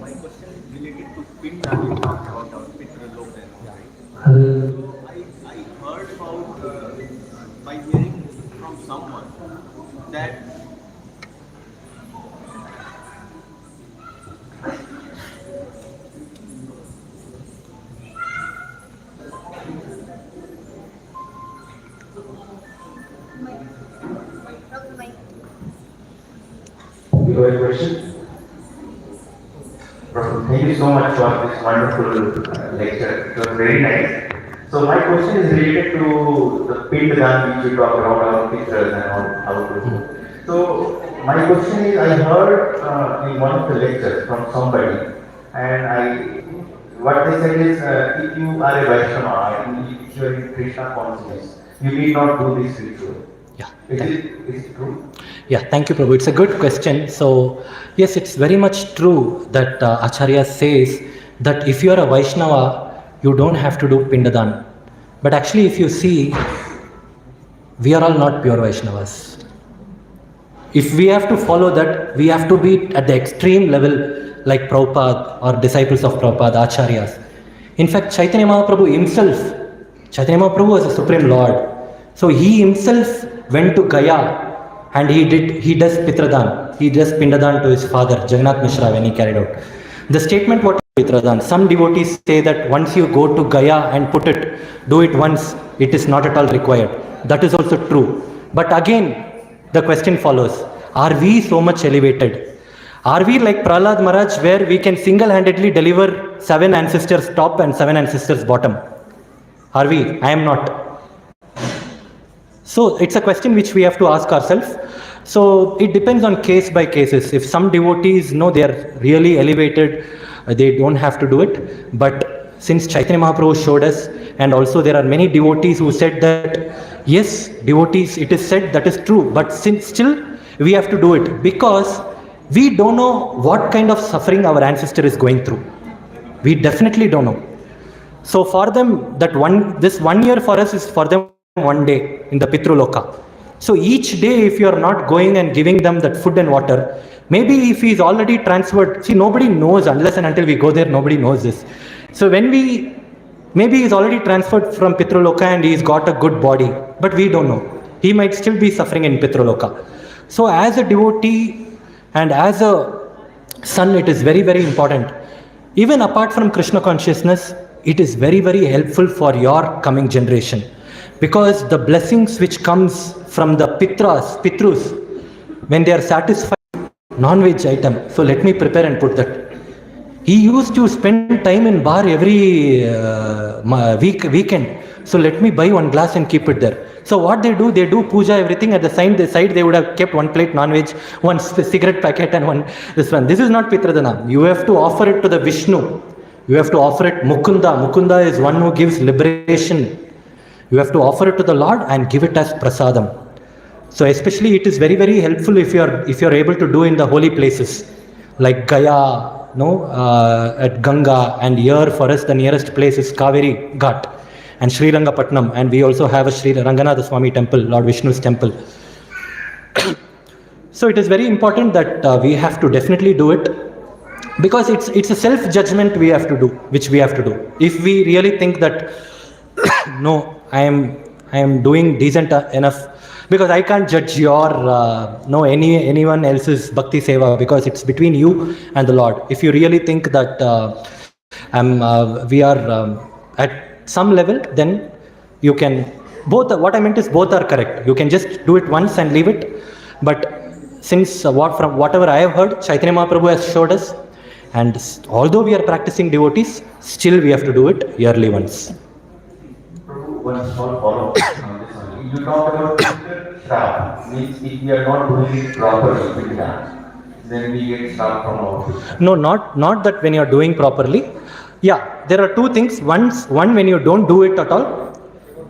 My question is related to Pinda. You talked about Pitraloka, right? I heard about by hearing from someone that You have a question? Thank you so much for this wonderful lecture. It was very nice. So my question is related to the Pindadan which you talked about, our pictures and how to do. So my question is, I heard in one of the lectures from somebody, and what they said is, if you are a Vaishnava, if you are in Krishna consciousness, you need not do this ritual. Yeah. Is it true? Yeah, thank you, Prabhu. It's a good question. So, yes, it's very much true that Acharya says that if you are a Vaishnava, you don't have to do Pindadan. But actually, if you see, we are all not pure Vaishnavas. If we have to follow that, we have to be at the extreme level like Prabhupada or disciples of Prabhupada, Acharyas. In fact, Chaitanya Mahaprabhu was the Supreme Lord. So he himself went to Gaya and he does Pitradan. He does Pindadan to his father, Jagannath Mishra, when he carried out. The statement, what is Pitradan? Some devotees say that once you go to Gaya and do it once, it is not at all required. That is also true. But again, the question follows, are we so much elevated? Are we like Prahlad Maharaj, where we can single-handedly deliver 7 ancestors top and 7 ancestors bottom? Are we? I am not. So it's a question which we have to ask ourselves. So it depends on case by cases. If some devotees know they are really elevated, they don't have to do it. But since Chaitanya Mahaprabhu showed us, and also there are many devotees who said that, yes, devotees, it is said that is true, but still we have to do it because we don't know what kind of suffering our ancestor is going through. We definitely don't know. So for them, this 1 year for us is for them 1 day in the Pitraloka. So each day, if you are not going and giving them that food and water, maybe if he is already transferred, see, nobody knows unless and until we go there, nobody knows this. So maybe he is already transferred from Pitraloka and he's got a good body, but we don't know. He might still be suffering in Pitraloka. So as a devotee and as a son, it is very, very important. Even apart from Krishna consciousness, it is very, very helpful for your coming generation. Because the blessings which comes from the Pitrus, when they are satisfied non-veg item, so let me prepare and put that. He used to spend time in bar every weekend. So let me buy 1 glass and keep it there. So what they do puja, everything. At the side they would have kept 1 plate non-veg, 1 cigarette packet and this one. This is not Pitradana. You have to offer it to the Vishnu. You have to offer it Mukunda. Mukunda is one who gives liberation. You have to offer it to the Lord and give it as prasadam. So especially it is very, very helpful if you are able to do in the holy places. like Gaya, no, at Ganga, and here for us the nearest place is Kaveri Ghat and Sri Rangapatnam, and we also have a Sri Ranganatha Swami temple, Lord Vishnu's temple. So it is very important that we have to definitely do it, because it's a self-judgment we have to do, which we have to do. If we really think that no, I am doing decent enough, because I can't judge your anyone else's bhakti seva, because it's between you and the Lord. If you really think that we are at some level, then you can both. What I meant is both are correct. You can just do it once and leave it, but since from whatever I have heard, Chaitanya Mahaprabhu has showed us, and although we are practicing devotees, still we have to do it yearly once. One small follow-up on this only. You talked about Shrav, means if we are not doing it properly, then we get Shrav from our. No, not that when you are doing properly. Yeah, there are two things. One when you don't do it at all.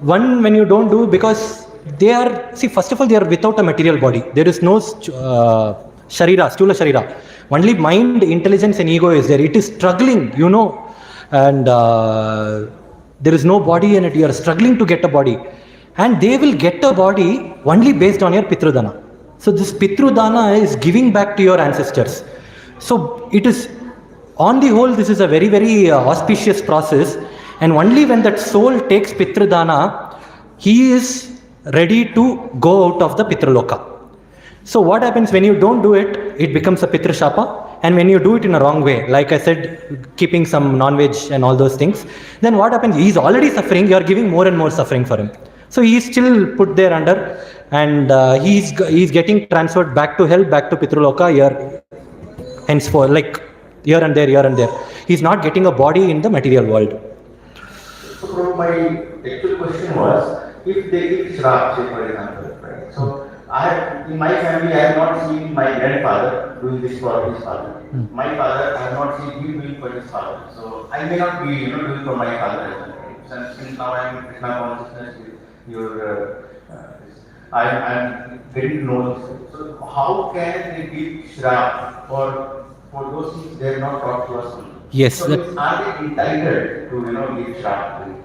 One when you don't do, because they are, see, first of all, they are without a material body. There is no sharira, stula sharira. Only mind, intelligence and ego is there. It is struggling, and there is no body in it. You are struggling to get a body. And they will get a body only based on your Pitrudana. So this Pitrudana is giving back to your ancestors. So it is, on the whole, this is a very, very auspicious process. And only when that soul takes Pitrudana, he is ready to go out of the Pitraloka. So what happens when you don't do it? It becomes a Pitrashapa. And when you do it in a wrong way, like I said, keeping some non-veg and all those things, then what happens? He is already suffering. You are giving more and more suffering for him. So he is still put there under, and he is getting transferred back to hell, back to Pitraloka here, henceforth, like here and there, here and there. He is not getting a body in the material world. So my actual question was, if they give Shrav, say for example, right? So in my family, I have not seen my grandfather doing this for his father. My father, I have not seen him doing for his father. So I may not be, doing for my father as well. Right? Since now I am in Krishna consciousness, I am getting to know this. So how can they give Shrav for those things they are not taught to us? Yes. So are they entitled to give Shrav?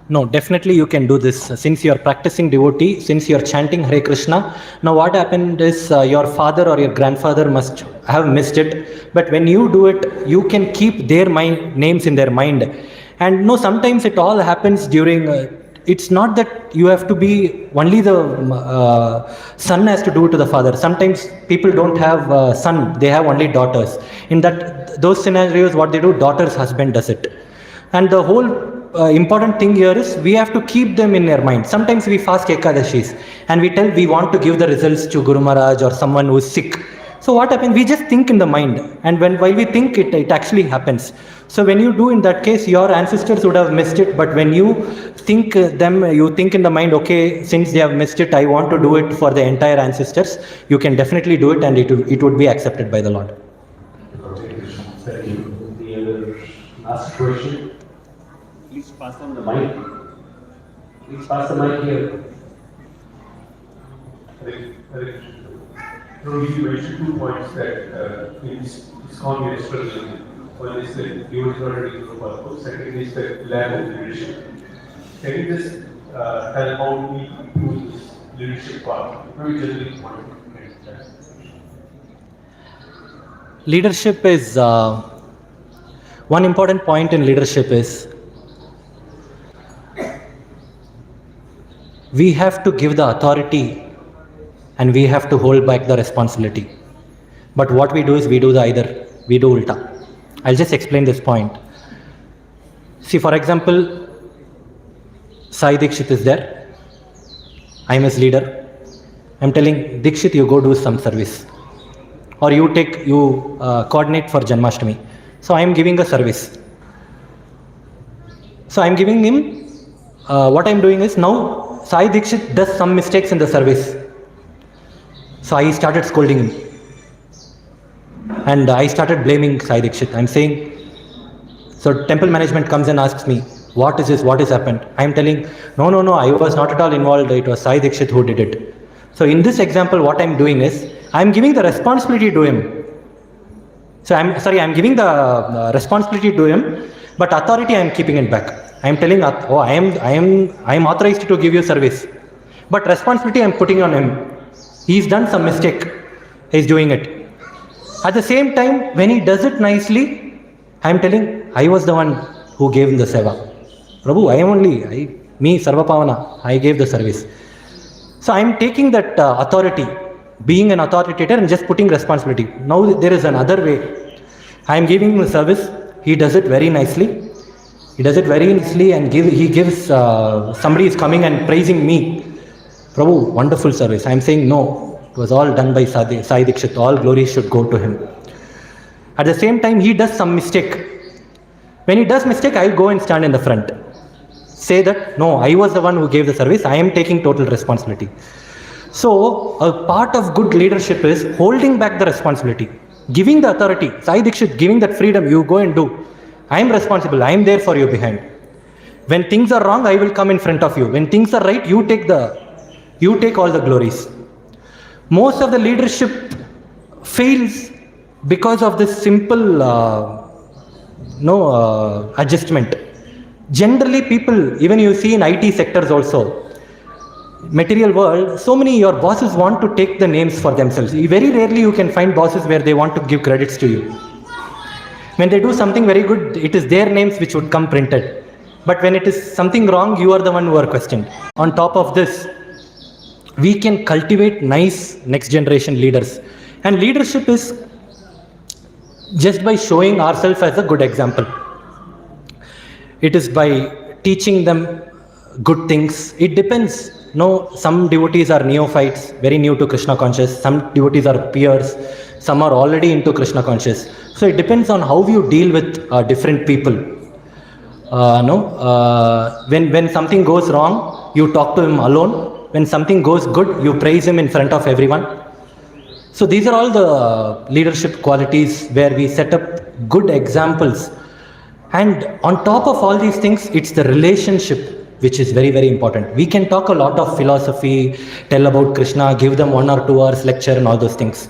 No, definitely you can do this. Since you are practicing devotee, since you are chanting Hare Krishna, now what happened is your father or your grandfather must have missed it. But when you do it, you can keep their names in their mind. And no, sometimes it all happens during, it's not that you have to be, only the son has to do it to the father. Sometimes people don't have a son, they have only daughters. In those scenarios, what they do, daughter's husband does it. And the whole important thing here is we have to keep them in their mind. Sometimes we fast Ekadashis and we want to give the results to Guru Maharaj or someone who is sick. So what happens? We just think in the mind, and while we think it actually happens. So when you do, in that case, your ancestors would have missed it, but when you think you think in the mind, okay, since they have missed it, I want to do it for the entire ancestors. You can definitely do it, and it would be accepted by the Lord. Thank you. The other last question. Please pass on the mic. Please pass the mic here. You mentioned 2 points that in Iskcon we are struggling. One is the devotees already know purpose. Second is the lack of leadership. Can you just tell how we do this leadership part? How we generally want to get that? Leadership is one important point in leadership is we have to give the authority and we have to hold back the responsibility. But what we do is we do ulta. I'll just explain this point. See, for example, Sai Dikshit is there. I'm his leader. I'm telling Dikshit, you go do some service. Or you coordinate for Janmashtami. So I'm giving a service. So I'm giving him, what I'm doing is now Sai Dikshit does some mistakes in the service. So I started scolding him. And I started blaming Sai Dikshit. I'm saying, so temple management comes and asks me, what is this, what has happened? I'm telling, no, I was not at all involved. It was Sai Dikshit who did it. So in this example, what I'm doing is, I'm giving the responsibility to him. So I'm giving the responsibility to him, but authority I am keeping it back. I am telling, oh, I am authorized to give you service, but responsibility I am putting on him. He's done some mistake. He's doing it. At the same time, when he does it nicely, I am telling, I was the one who gave him the seva. Prabhu, me, Sarvapavana, I gave the service. So I am taking that authority, being an authoritator, and just putting responsibility. Now there is another way. I am giving him the service. He does it very nicely. And he gives, somebody is coming and praising me. Prabhu, wonderful service. I am saying no. It was all done by Sai Dikshit. All glory should go to him. At the same time, he does some mistake. When he does mistake, I will go and stand in the front. Say that, no, I was the one who gave the service. I am taking total responsibility. So, a part of good leadership is holding back the responsibility. Giving the authority. Sai Dikshit, giving that freedom, you go and do. I am responsible. I am there for you behind. When things are wrong, I will come in front of you. When things are right, you take all the glories. Most of the leadership fails because of this simple adjustment. Generally, people, even you see in IT sectors also, material world, so many your bosses want to take the names for themselves. Very rarely you can find bosses where they want to give credits to you. When they do something very good, it is their names which would come printed. But when it is something wrong, you are the one who are questioned. On top of this, we can cultivate nice next generation leaders. And leadership is just by showing ourselves as a good example. It is by teaching them good things. It depends. No, some devotees are neophytes, very new to Krishna conscious. Some devotees are peers. Some are already into Krishna conscious. So it depends on how you deal with different people. When something goes wrong, you talk to him alone. When something goes good, you praise him in front of everyone. So these are all the leadership qualities where we set up good examples. And on top of all these things, it's the relationship which is very, very important. We can talk a lot of philosophy, tell about Krishna, give them 1 or 2 hours lecture and all those things.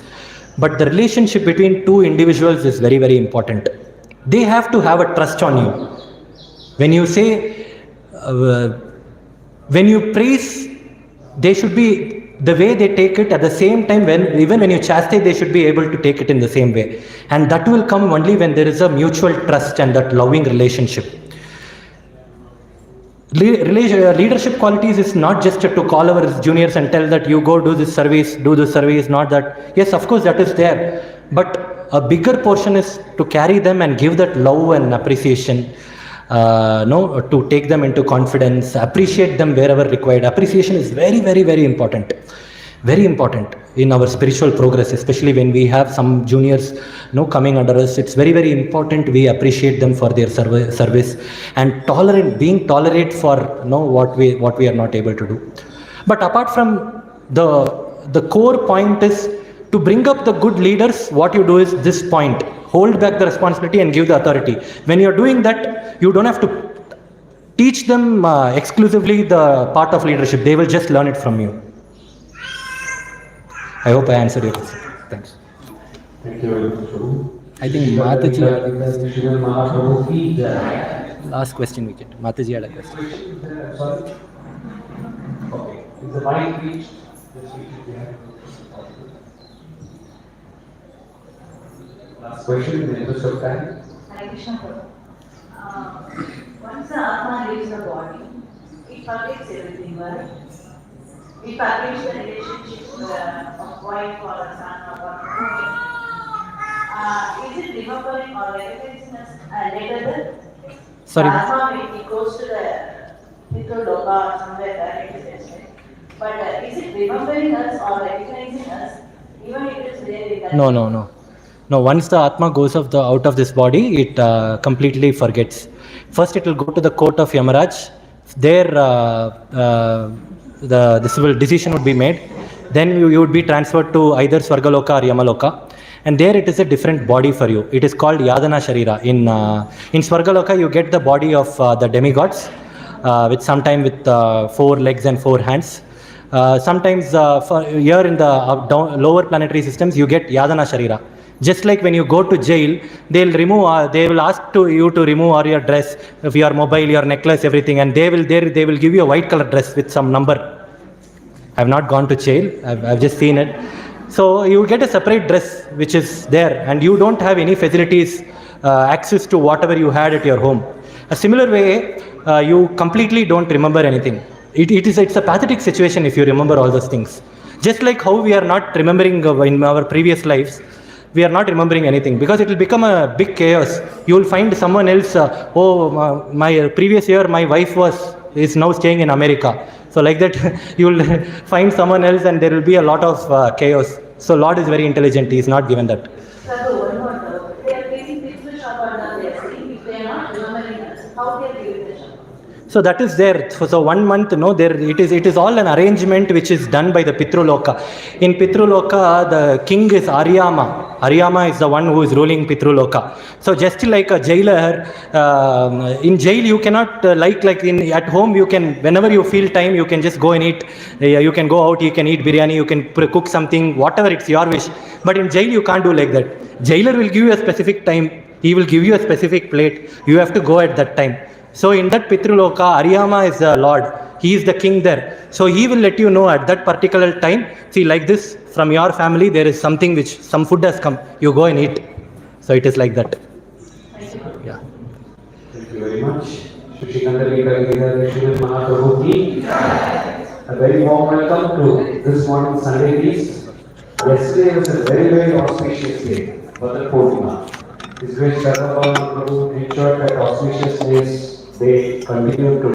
But the relationship between two individuals is very, very important. They have to have a trust on you. When you say, when you praise, they should be the way they take it. At the same time, even when you chastise, they should be able to take it in the same way. And that will come only when there is a mutual trust and that loving relationship. Leadership qualities is not just to call our juniors and tell that you go do this service, not that. Yes, of course, that is there. But a bigger portion is to carry them and give that love and appreciation. To take them into confidence, appreciate them wherever required. Appreciation is very, very, very important. Very important in our spiritual progress, especially when we have some juniors coming under us. It's very, very important we appreciate them for their service and being tolerant for what we are not able to do. But apart from the core point is to bring up the good leaders. What you do is this point: hold back the responsibility and give the authority. When you're doing that, you don't have to teach them exclusively the part of leadership. They will just learn it from you. I hope I answered your question. Thanks. Thank you very much, Prabhu. I think Mataji had a question. Shri Mahaprabhu ki jai. Last question we get. Mataji had a question. Sorry. Okay. Is the mic reached? Just reach it behind. Last question in the interest of time. Hare Krishna Prabhu. Once the Atma leaves the body, it forgets everything, right? It forgets the relationship of wife or a son or is it remembering or recognizing us later? Sorry. Atma, when it goes to the Loka or somewhere there, it is right? But is it remembering us or recognizing us even if it is there in the No, once the Atma goes out of this body, it completely forgets. First, it will go to the court of Yamaraj. There, the decision would be made. Then you would be transferred to either Swargaloka or Yamaloka. And there it is a different body for you. It is called Yadana Sharira. In Swargaloka, you get the body of the demigods, with sometime with 4 legs and 4 hands. Sometimes here in the lower planetary systems, you get Yadana Sharira. Just like when you go to jail, they will ask you to remove all your dress, if your mobile, your necklace, everything, and they will give you a white color dress with some number. I've not gone to jail, I've just seen it. So you get a separate dress which is there, and you don't have any facilities, access to whatever you had at your home. A similar way, you completely don't remember anything. It's a pathetic situation if you remember all those things. Just like how we are not remembering in our previous lives, we are not remembering anything, because it will become a big chaos. You will find someone else, my previous year my wife is now staying in America. So like that, you will find someone else and there will be a lot of chaos. So Lord is very intelligent, He is not given that. Sir, one more doubt. They are taking Iskcon, they are saying if they are not remembering us, how they are giving the Shabbat? So that is there. So 1 month, no, there it is all an arrangement which is done by the Pitruloka. In Pitruloka, the king is Aryama. Aryama is the one who is ruling Pitruloka. So just like a jailer, in jail you cannot at home you can, whenever you feel time, you can just go and eat. You can go out, you can eat biryani, you can cook something, whatever, it's your wish. But in jail you can't do like that. Jailer will give you a specific time. He will give you a specific plate. You have to go at that time. So in that Pitruloka, Aryama is the Lord. He is the king there. So he will let you know at that particular time, see, like this, from your family, there is something which, some food has come. You go and eat. So it is like that. Yeah. Thank you very much. A very warm welcome to this morning's Sunday feast. Yesterday was a very, very auspicious day, Bhadra Purnima. His Grace Sarvapavana ensured that auspicious days they continue to